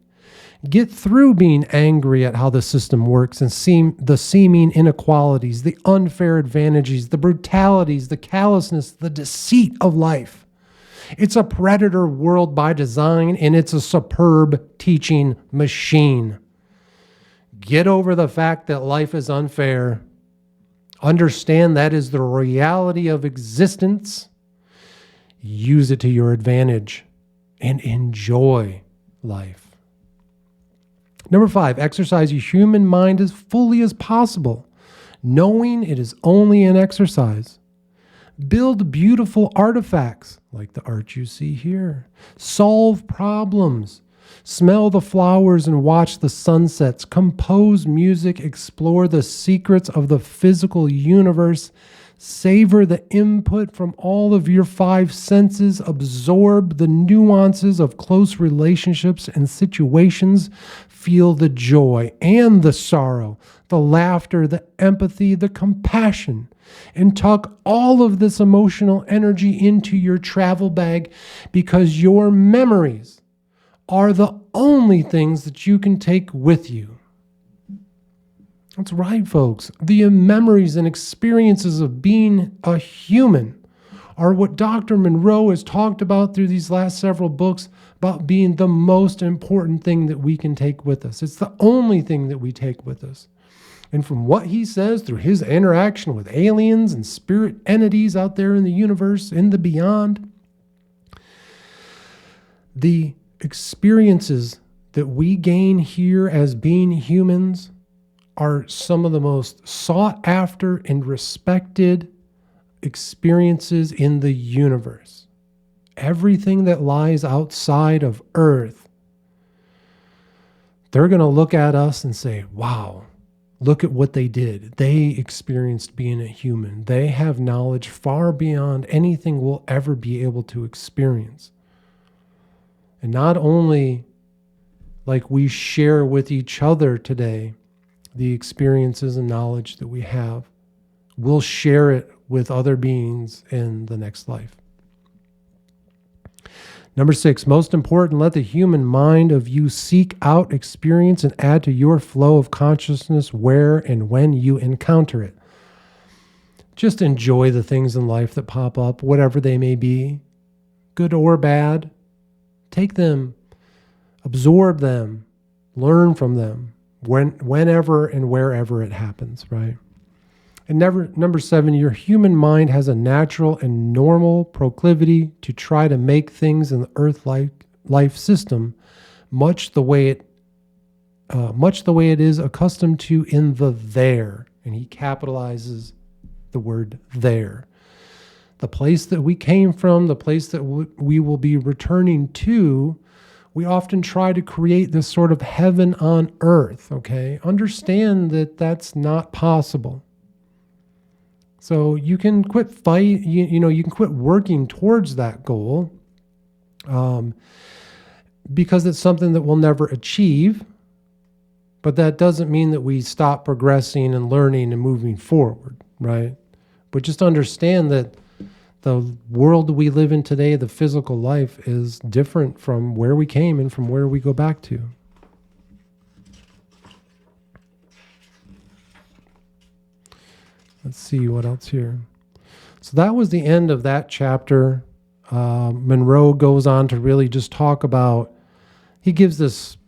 Get through being angry at how the system works and the seeming inequalities, the unfair advantages, the brutalities, the callousness, the deceit of life. It's a predator world by design, and it's a superb teaching machine. Get over the fact that life is unfair. Understand that is the reality of existence. Use it to your advantage and enjoy life. Number 5, exercise your human mind as fully as possible, knowing it is only an exercise. Build beautiful artifacts like the art you see here. Solve problems. Smell the flowers and watch the sunsets. Compose music. Explore the secrets of the physical universe. Savor the input from all of your 5 senses. Absorb the nuances of close relationships and situations. Feel the joy and the sorrow, the laughter, the empathy, the compassion, and tuck all of this emotional energy into your travel bag, because your memories are the only things that you can take with you. That's right, folks. The memories and experiences of being a human are what Dr. Monroe has talked about through these last several books about being the most important thing that we can take with us. It's the only thing that we take with us. And from what he says through his interaction with aliens and spirit entities out there in the universe, in the beyond, the experiences that we gain here as being humans are some of the most sought after and respected experiences in the universe. Everything that lies outside of Earth, they're going to look at us and say, wow, look at what they did. They experienced being a human. They have knowledge far beyond anything we'll ever be able to experience. And not only like we share with each other today the experiences and knowledge that we have, we'll share it with other beings in the next life. Number 6, most important, let the human mind of you seek out experience and add to your flow of consciousness where and when you encounter it. Just enjoy the things in life that pop up, whatever they may be, good or bad. Take them, absorb them, learn from them, whenever and wherever it happens, right? And number 7, your human mind has a natural and normal proclivity to try to make things in the Earth life system much the way it is accustomed to in the there. And he capitalizes the word there. The place that we came from, the place that we will be returning to, we often try to create this sort of heaven on earth, okay? Understand that that's not possible. So you can quit you can quit working towards that goal because it's something that we'll never achieve. But that doesn't mean that we stop progressing and learning and moving forward, right? But just understand that the world we live in today, the physical life, is different from where we came and from where we go back to. Let's see what else here. So that was the end of that chapter. Monroe goes on to really just talk about, he gives this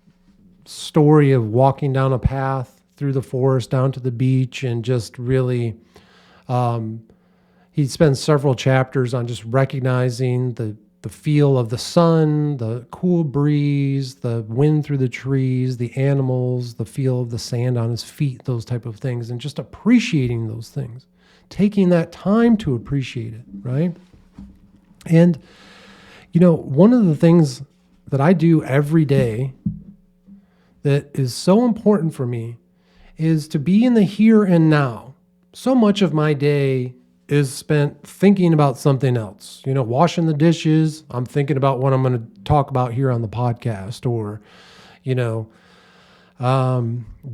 story of walking down a path through the forest down to the beach, and just really, he spends several chapters on just recognizing the feel of the sun, the cool breeze, the wind through the trees, the animals, the feel of the sand on his feet, those type of things, and just appreciating those things, taking that time to appreciate it, right? And, one of the things that I do every day that is so important for me is to be in the here and now. So much of my day is spent thinking about something else. Washing the dishes, I'm thinking about what I'm going to talk about here on the podcast, or,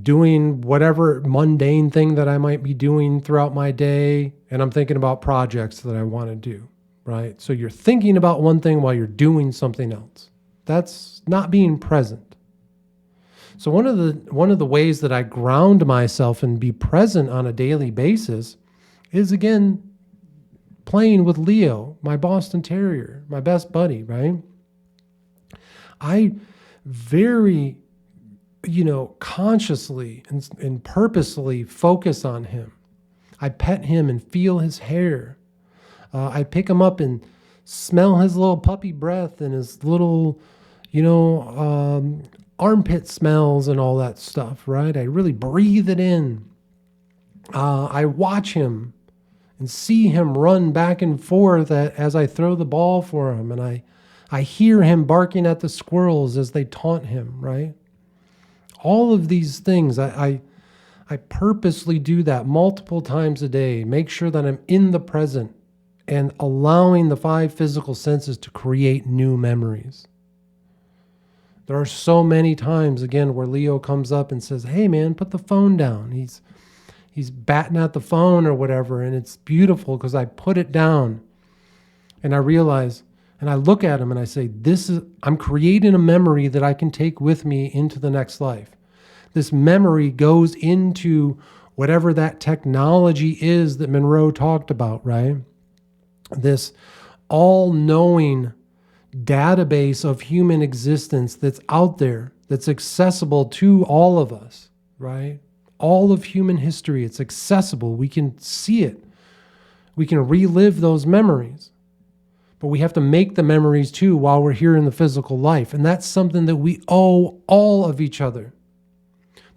doing whatever mundane thing that I might be doing throughout my day, and I'm thinking about projects that I want to do, right? So you're thinking about one thing while you're doing something else. That's not being present. So one of the ways that I ground myself and be present on a daily basis is, again, playing with Leo, my Boston Terrier, my best buddy, right? I very, consciously and purposely focus on him. I pet him and feel his hair. I pick him up and smell his little puppy breath and his little, armpit smells and all that stuff, right? I really breathe it in. I watch him and see him run back and forth as I throw the ball for him. And I hear him barking at the squirrels as they taunt him, right? All of these things, I purposely do that multiple times a day. Make sure that I'm in the present and allowing the 5 physical senses to create new memories. There are so many times, again, where Leo comes up and says, "Hey man, put the phone down." He's batting at the phone or whatever, and it's beautiful because I put it down and I realize, and I look at him and I say, I'm creating a memory that I can take with me into the next life. This memory goes into whatever that technology is that Monroe talked about, right? This all-knowing database of human existence that's out there, that's accessible to all of us, right? All of human history, it's accessible. We can see it. We can relive those memories. But we have to make the memories too while we're here in the physical life. And that's something that we owe all of each other.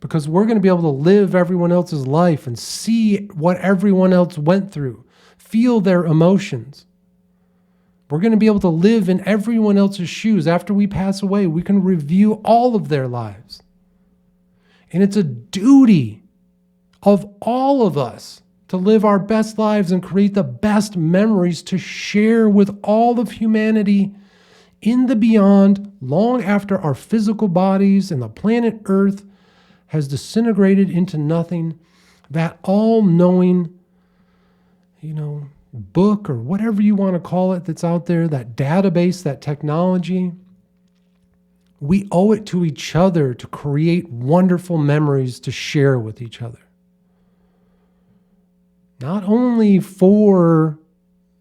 Because we're going to be able to live everyone else's life and see what everyone else went through, feel their emotions. We're going to be able to live in everyone else's shoes. After we pass away, we can review all of their lives. And it's a duty of all of us to live our best lives and create the best memories to share with all of humanity in the beyond, long after our physical bodies and the planet Earth has disintegrated into nothing. That all-knowing, book or whatever you want to call it that's out there, that database, that technology. We owe it to each other to create wonderful memories to share with each other. Not only for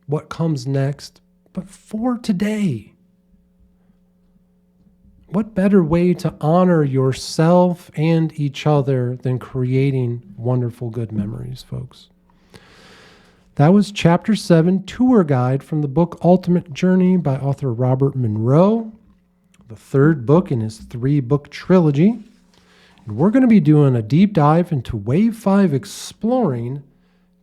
what comes next, but for today. What better way to honor yourself and each other than creating wonderful, good memories, folks? That was Chapter 7, Tour Guide from the book Ultimate Journey by author Robert Monroe, the third book in his 3-book trilogy. And we're going to be doing a deep dive into Wave 5 Exploring,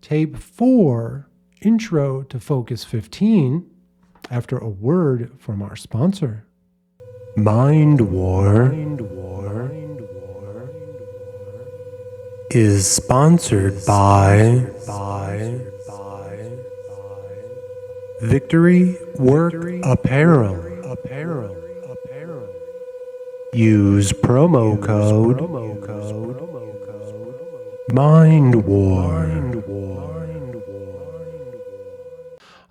Tape 4, Intro to Focus 15, after a word from our sponsor. Mind War is sponsored by Victory Work Apparel. Use promo code Mind War.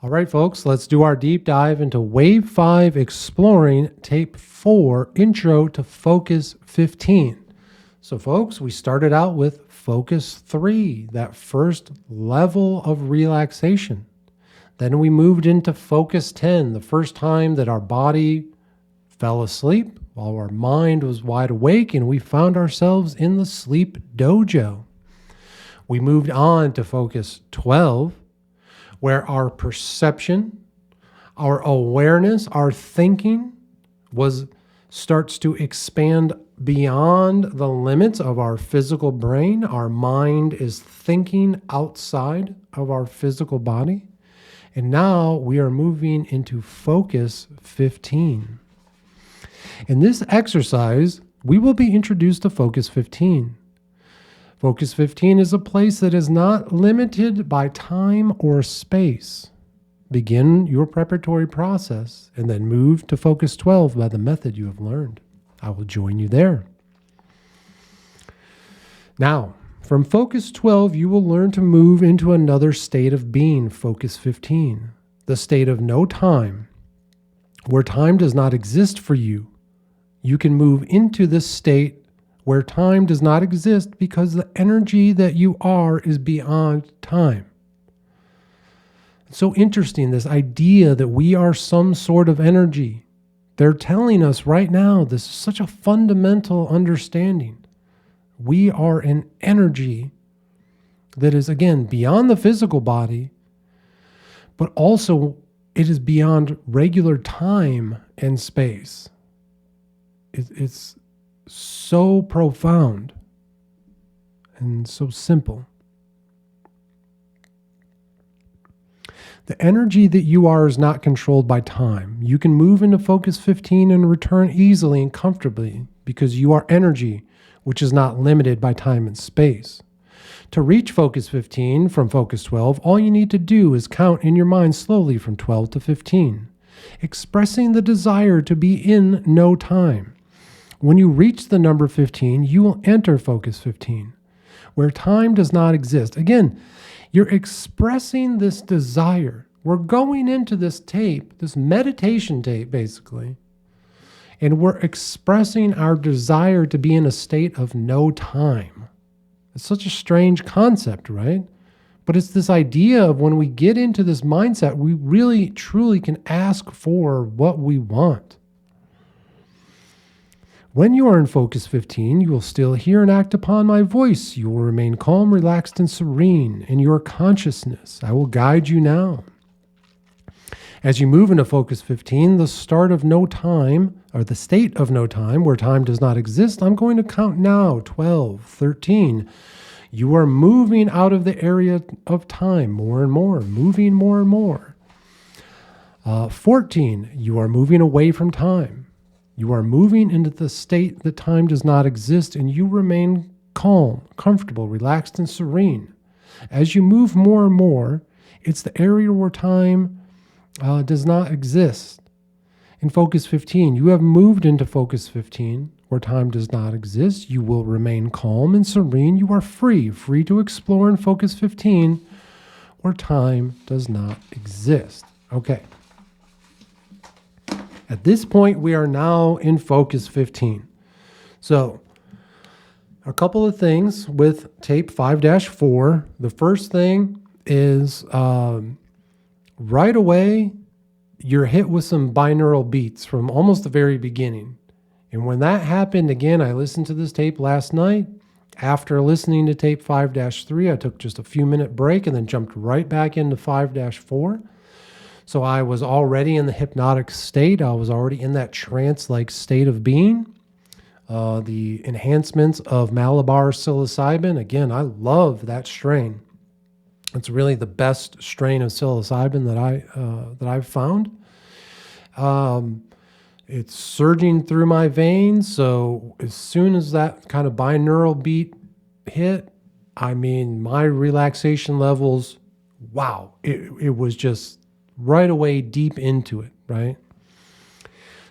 All right, folks, let's do our deep dive into Wave 5 Exploring, Tape 4, Intro to Focus 15. So, folks, we started out with Focus 3, that first level of relaxation. Then we moved into Focus 10, the first time that our body fell asleep while our mind was wide awake and we found ourselves in the sleep dojo. We moved on to Focus 12, where our perception, our awareness, our thinking starts to expand beyond the limits of our physical brain. Our mind is thinking outside of our physical body. And now we are moving into Focus 15. In this exercise, we will be introduced to Focus 15. Focus 15 is a place that is not limited by time or space. Begin your preparatory process and then move to Focus 12 by the method you have learned. I will join you there. Now, from Focus 12, you will learn to move into another state of being, Focus 15, the state of no time, where time does not exist for you. You can move into this state where time does not exist because the energy that you are is beyond time. It's so interesting, this idea that we are some sort of energy. They're telling us right now, this is such a fundamental understanding. We are an energy that is, again, beyond the physical body, but also it is beyond regular time and space. It's so profound and so simple. The energy that you are is not controlled by time. You can move into Focus 15 and return easily and comfortably because you are energy, which is not limited by time and space. To reach Focus 15 from Focus 12, all you need to do is count in your mind slowly from 12 to 15, expressing the desire to be in no time. When you reach the number 15, you will enter Focus 15, where time does not exist. Again, you're expressing this desire. We're going into this tape, this meditation tape, basically, and we're expressing our desire to be in a state of no time. It's such a strange concept, right? But it's this idea of when we get into this mindset, we really, truly can ask for what we want. When you are in Focus 15, you will still hear and act upon my voice. You will remain calm, relaxed, and serene in your consciousness. I will guide you now. As you move into Focus 15, the start of no time, or the state of no time, where time does not exist, I'm going to count now, 12, 13. You are moving out of the area of time more and more, moving more and more. 14, you are moving away from time. You are moving into the state that time does not exist, and you remain calm, comfortable, relaxed, and serene. As you move more and more, it's the area where time does not exist. In Focus 15, you have moved into Focus 15, where time does not exist. You will remain calm and serene. You are free to explore in Focus 15, or time does not exist. Okay. At this point, we are now in focus 15. So, a couple of things with tape 5-4. The first thing is right away, you're hit with some binaural beats from almost the very beginning. And when that happened, again, I listened to this tape last night. After listening to tape 5-3, I took just a few minute break and then jumped right back into 5-4. So I was already in the hypnotic state. I was already in that trance-like state of being. The enhancements of Malabar psilocybin. Again, I love that strain. It's really the best strain of psilocybin that I've found. It's surging through my veins. So as soon as that kind of binaural beat hit, I mean, my relaxation levels, wow, it was just right away deep into it, right?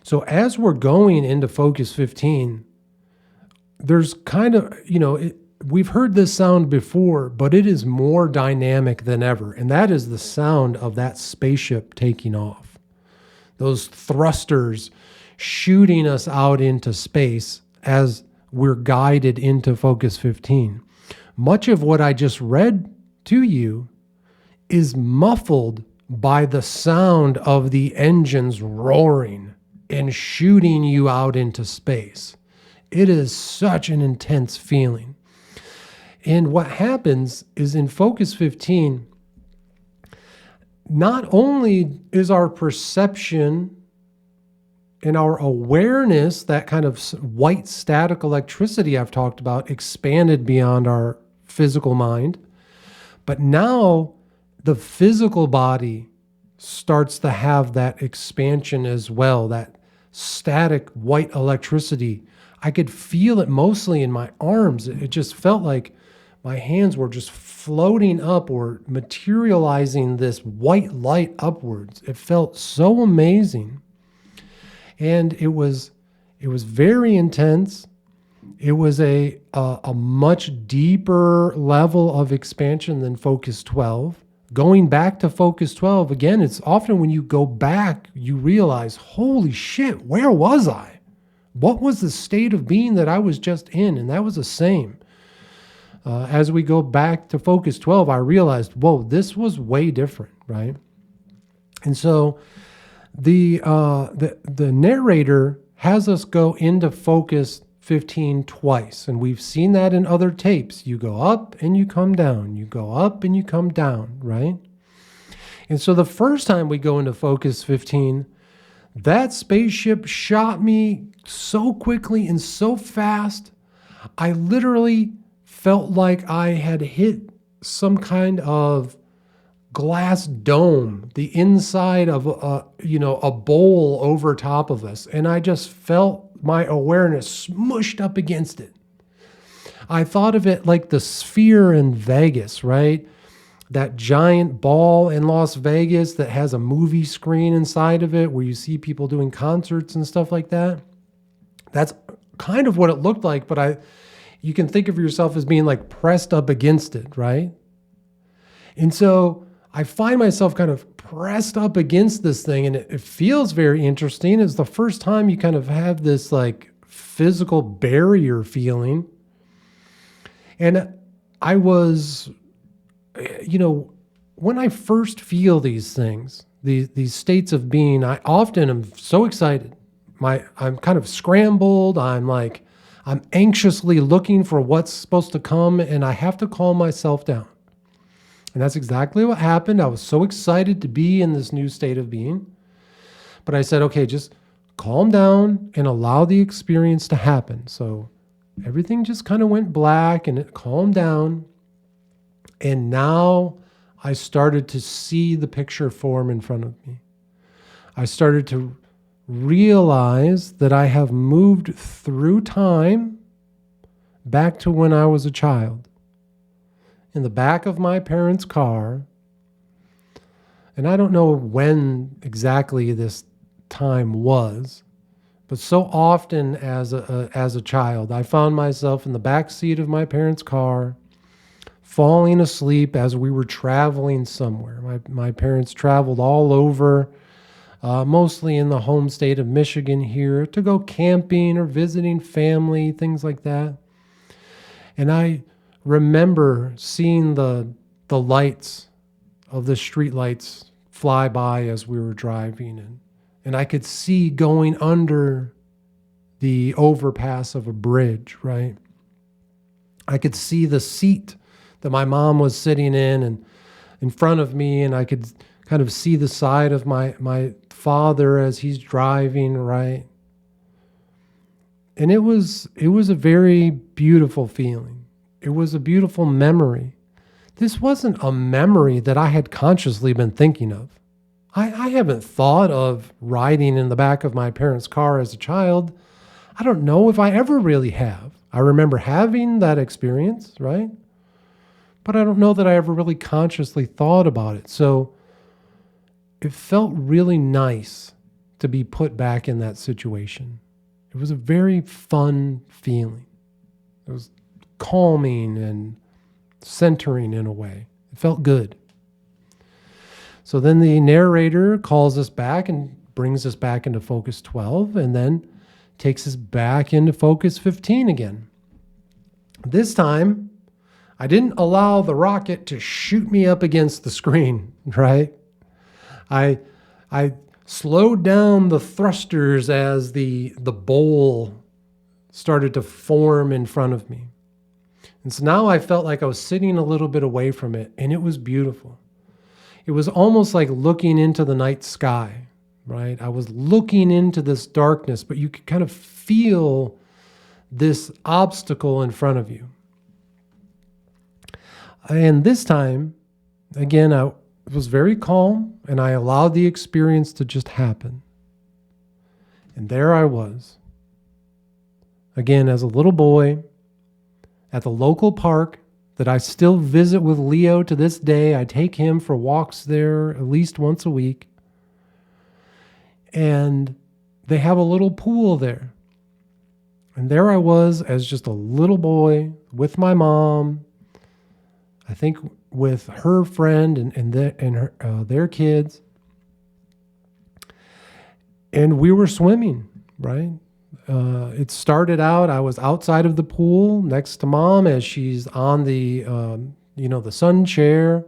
So as we're going into Focus 15, there's kind of, we've heard this sound before, but it is more dynamic than ever. And that is the sound of that spaceship taking off. Those thrusters shooting us out into space as we're guided into Focus 15. Much of what I just read to you is muffled by the sound of the engines roaring and shooting you out into space. It is such an intense feeling. And what happens is in Focus 15, not only is our perception and our awareness, that kind of white static electricity I've talked about, expanded beyond our physical mind, but now the physical body starts to have that expansion as well, that static white electricity. I could feel it mostly in my arms. It just felt like my hands were just floating up or materializing this white light upwards. It felt so amazing. And it was very intense. It was a much deeper level of expansion than Focus 12. Going back to Focus 12, again, it's often when you go back, you realize, holy shit, where was I? What was the state of being that I was just in? And that was the same. As we go back to Focus 12, I realized, whoa, this was way different, right? And so the narrator has us go into Focus 15 twice, and we've seen that in other tapes. You go up and you come down. You go up and you come down, right? And so the first time we go into Focus 15, that spaceship shot me so quickly and so fast, I literally felt like I had hit some kind of glass dome, the inside of a bowl over top of us. And I just felt my awareness smushed up against it. I thought of it like the Sphere in Vegas, right? That giant ball in Las Vegas that has a movie screen inside of it where you see people doing concerts and stuff like that. That's kind of what it looked like, but you can think of yourself as being like pressed up against it, right? And so I find myself kind of pressed up against this thing, and it feels very interesting. It's the first time you kind of have this like physical barrier feeling. And I was, when I first feel these things, these states of being, I often am so excited. I'm kind of scrambled. I'm anxiously looking for what's supposed to come, and I have to calm myself down. And that's exactly what happened. I was so excited to be in this new state of being. But I said, okay, just calm down and allow the experience to happen. So everything just kind of went black and it calmed down. And now I started to see the picture form in front of me. I started to realize that I have moved through time back to when I was a child. In the back of my parents' car. And I don't know when exactly this time was, but so often as a child, I found myself in the back seat of my parents' car, falling asleep as we were traveling somewhere. My parents traveled all over, mostly in the home state of Michigan here, to go camping or visiting family, things like that. And I remember seeing the lights of the street lights fly by as we were driving, and I could see going under the overpass of a bridge, right? I could see the seat that my mom was sitting in and in front of me, and I could kind of see the side of my father as he's driving, right? And it was a very beautiful feeling. It was a beautiful memory. This wasn't a memory that I had consciously been thinking of. I haven't thought of riding in the back of my parents' car as a child. I don't know if I ever really have. I remember having that experience, right? But I don't know that I ever really consciously thought about it. So it felt really nice to be put back in that situation. It was a very fun feeling. It was calming and centering in a way. It felt good. So then the narrator calls us back and brings us back into focus 12 and then takes us back into focus 15 again. This time, I didn't allow the rocket to shoot me up against the screen, right? I slowed down the thrusters as the bowl started to form in front of me. And so now I felt like I was sitting a little bit away from it, and it was beautiful. It was almost like looking into the night sky, right? I was looking into this darkness, but you could kind of feel this obstacle in front of you. And this time, again, I was very calm, and I allowed the experience to just happen. And there I was, again, as a little boy, at the local park that I still visit with Leo to this day. I take him for walks there at least once a week. And they have a little pool there. And there I was as just a little boy with my mom, I think with her friend and their kids. And we were swimming, right? It started out, I was outside of the pool next to mom as she's on the sun chair.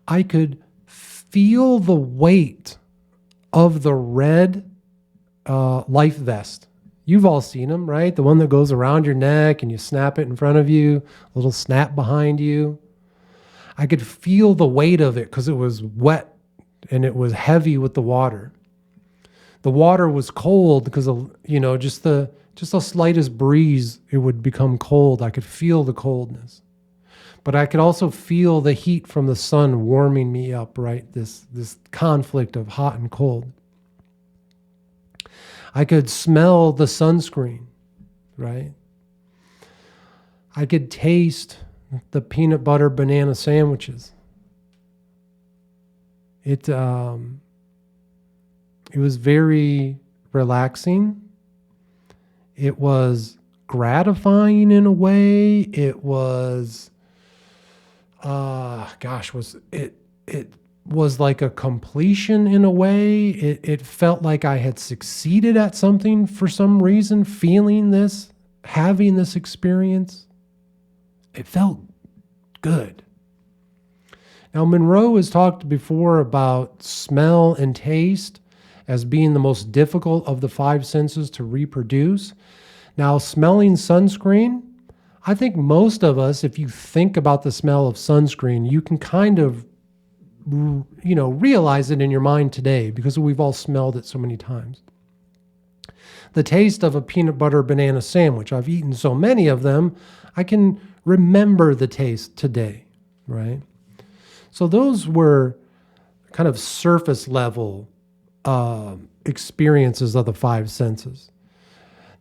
I could feel the weight of the red life vest. You've all seen them, right? The one that goes around your neck and you snap it in front of you, a little snap behind you. I could feel the weight of it because it was wet and it was heavy with the water. The water was cold because of, just the slightest breeze, it would become cold. I could feel the coldness. But I could also feel the heat from the sun warming me up, right? This conflict of hot and cold. I could smell the sunscreen, right? I could taste the peanut butter banana sandwiches. It was very relaxing. It was gratifying in a way. It was, it was like a completion in a way. It felt like I had succeeded at something for some reason, feeling this, having this experience. It felt good. Now, Monroe has talked before about smell and taste as being the most difficult of the five senses to reproduce. Now, smelling sunscreen, I think most of us, if you think about the smell of sunscreen, you can kind of, realize it in your mind today because we've all smelled it so many times. The taste of a peanut butter banana sandwich, I've eaten so many of them, I can remember the taste today, right? So those were kind of surface level experiences of the five senses.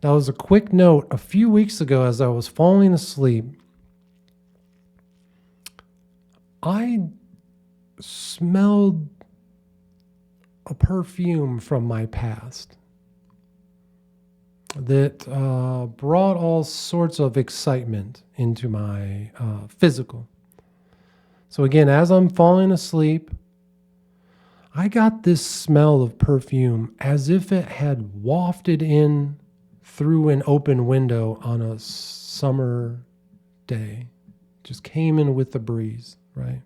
Now, as a quick note, a few weeks ago, as I was falling asleep, I smelled a perfume from my past. that brought all sorts of excitement into my physical. So again, as I'm falling asleep, I got this smell of perfume as if it had wafted in through an open window on a summer day. Just came in with the breeze, right?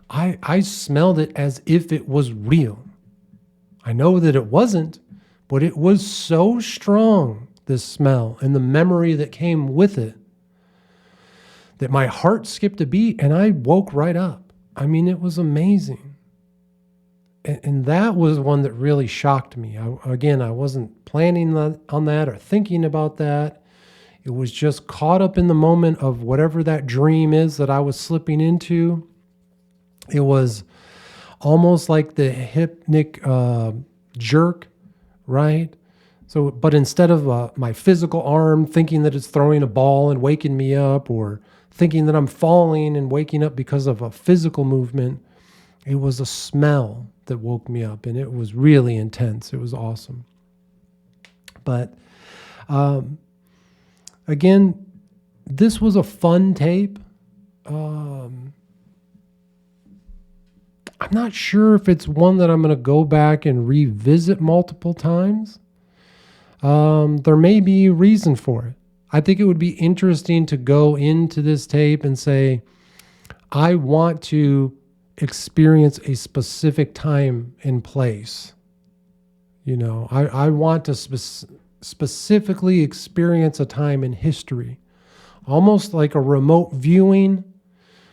I smelled it as if it was real. I know that it wasn't, but it was so strong, this smell, and the memory that came with it, that my heart skipped a beat and I woke right up. I mean, it was amazing. And that was one that really shocked me. I wasn't planning on that or thinking about that. It was just caught up in the moment of whatever that dream is that I was slipping into. It was almost like the hypnic jerk, right? So, but instead of my physical arm thinking that it's throwing a ball and waking me up, or thinking that I'm falling and waking up because of a physical movement, it was a smell that woke me up, and it was really intense. It was awesome. But again, this was a fun tape. I'm not sure if it's one that I'm going to go back and revisit multiple times. There may be a reason for it. I think it would be interesting to go into this tape and say, I want to experience a specific time and place. You know, I want to specifically experience a time in history, almost like a remote viewing,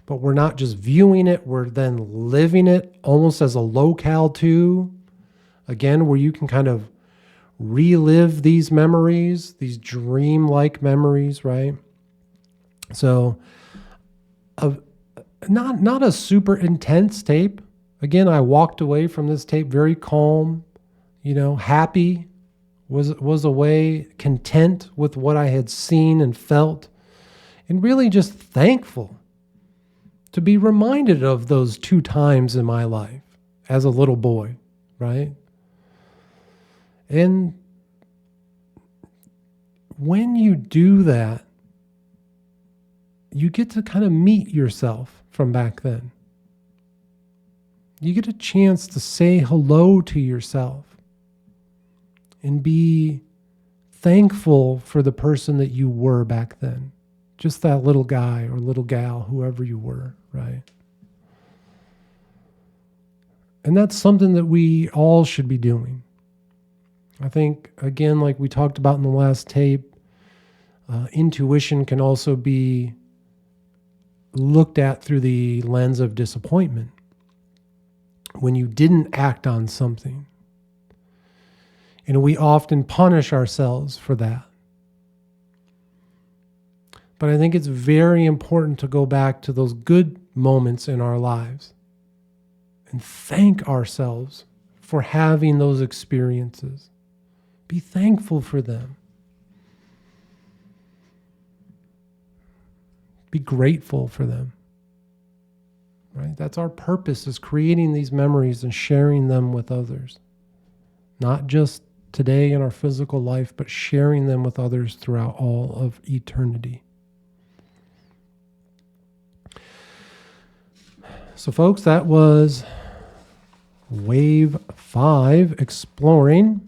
but we're not just viewing it, we're then living it almost as a locale too. Again, where you can kind of relive these memories, these dream-like memories, right? So, not a super intense tape. Again, I walked away from this tape very calm, happy, was away, content with what I had seen and felt, and really just thankful to be reminded of those 2 times in my life as a little boy, right? And when you do that, you get to kind of meet yourself from back then. You get a chance to say hello to yourself and be thankful for the person that you were back then. Just that little guy or little gal, whoever you were, right? And that's something that we all should be doing. I think, again, like we talked about in the last tape, intuition can also be looked at through the lens of disappointment. When you didn't act on something. And we often punish ourselves for that. But I think it's very important to go back to those good moments in our lives and thank ourselves for having those experiences. Be thankful for them. Be grateful for them. Right? That's our purpose, is creating these memories and sharing them with others. Not just today in our physical life, but sharing them with others throughout all of eternity. So folks, that was Wave 5, Exploring.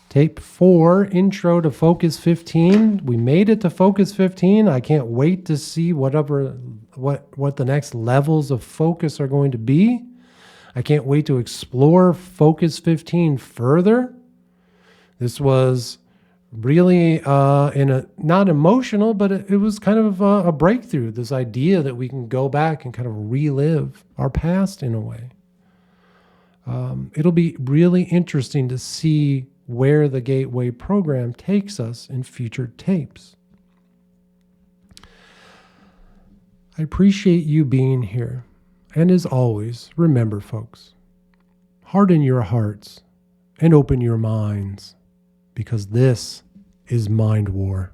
Tape 4, Intro to Focus 15. We made it to Focus 15. I can't wait to see what the next levels of focus are going to be. I can't wait to explore Focus 15 further. This was really not emotional, but it was kind of a breakthrough. This idea that we can go back and kind of relive our past in a way. It'll be really interesting to see where the Gateway program takes us in future tapes. I appreciate you being here. And as always, remember, folks, harden your hearts and open your minds, because this is Mind War.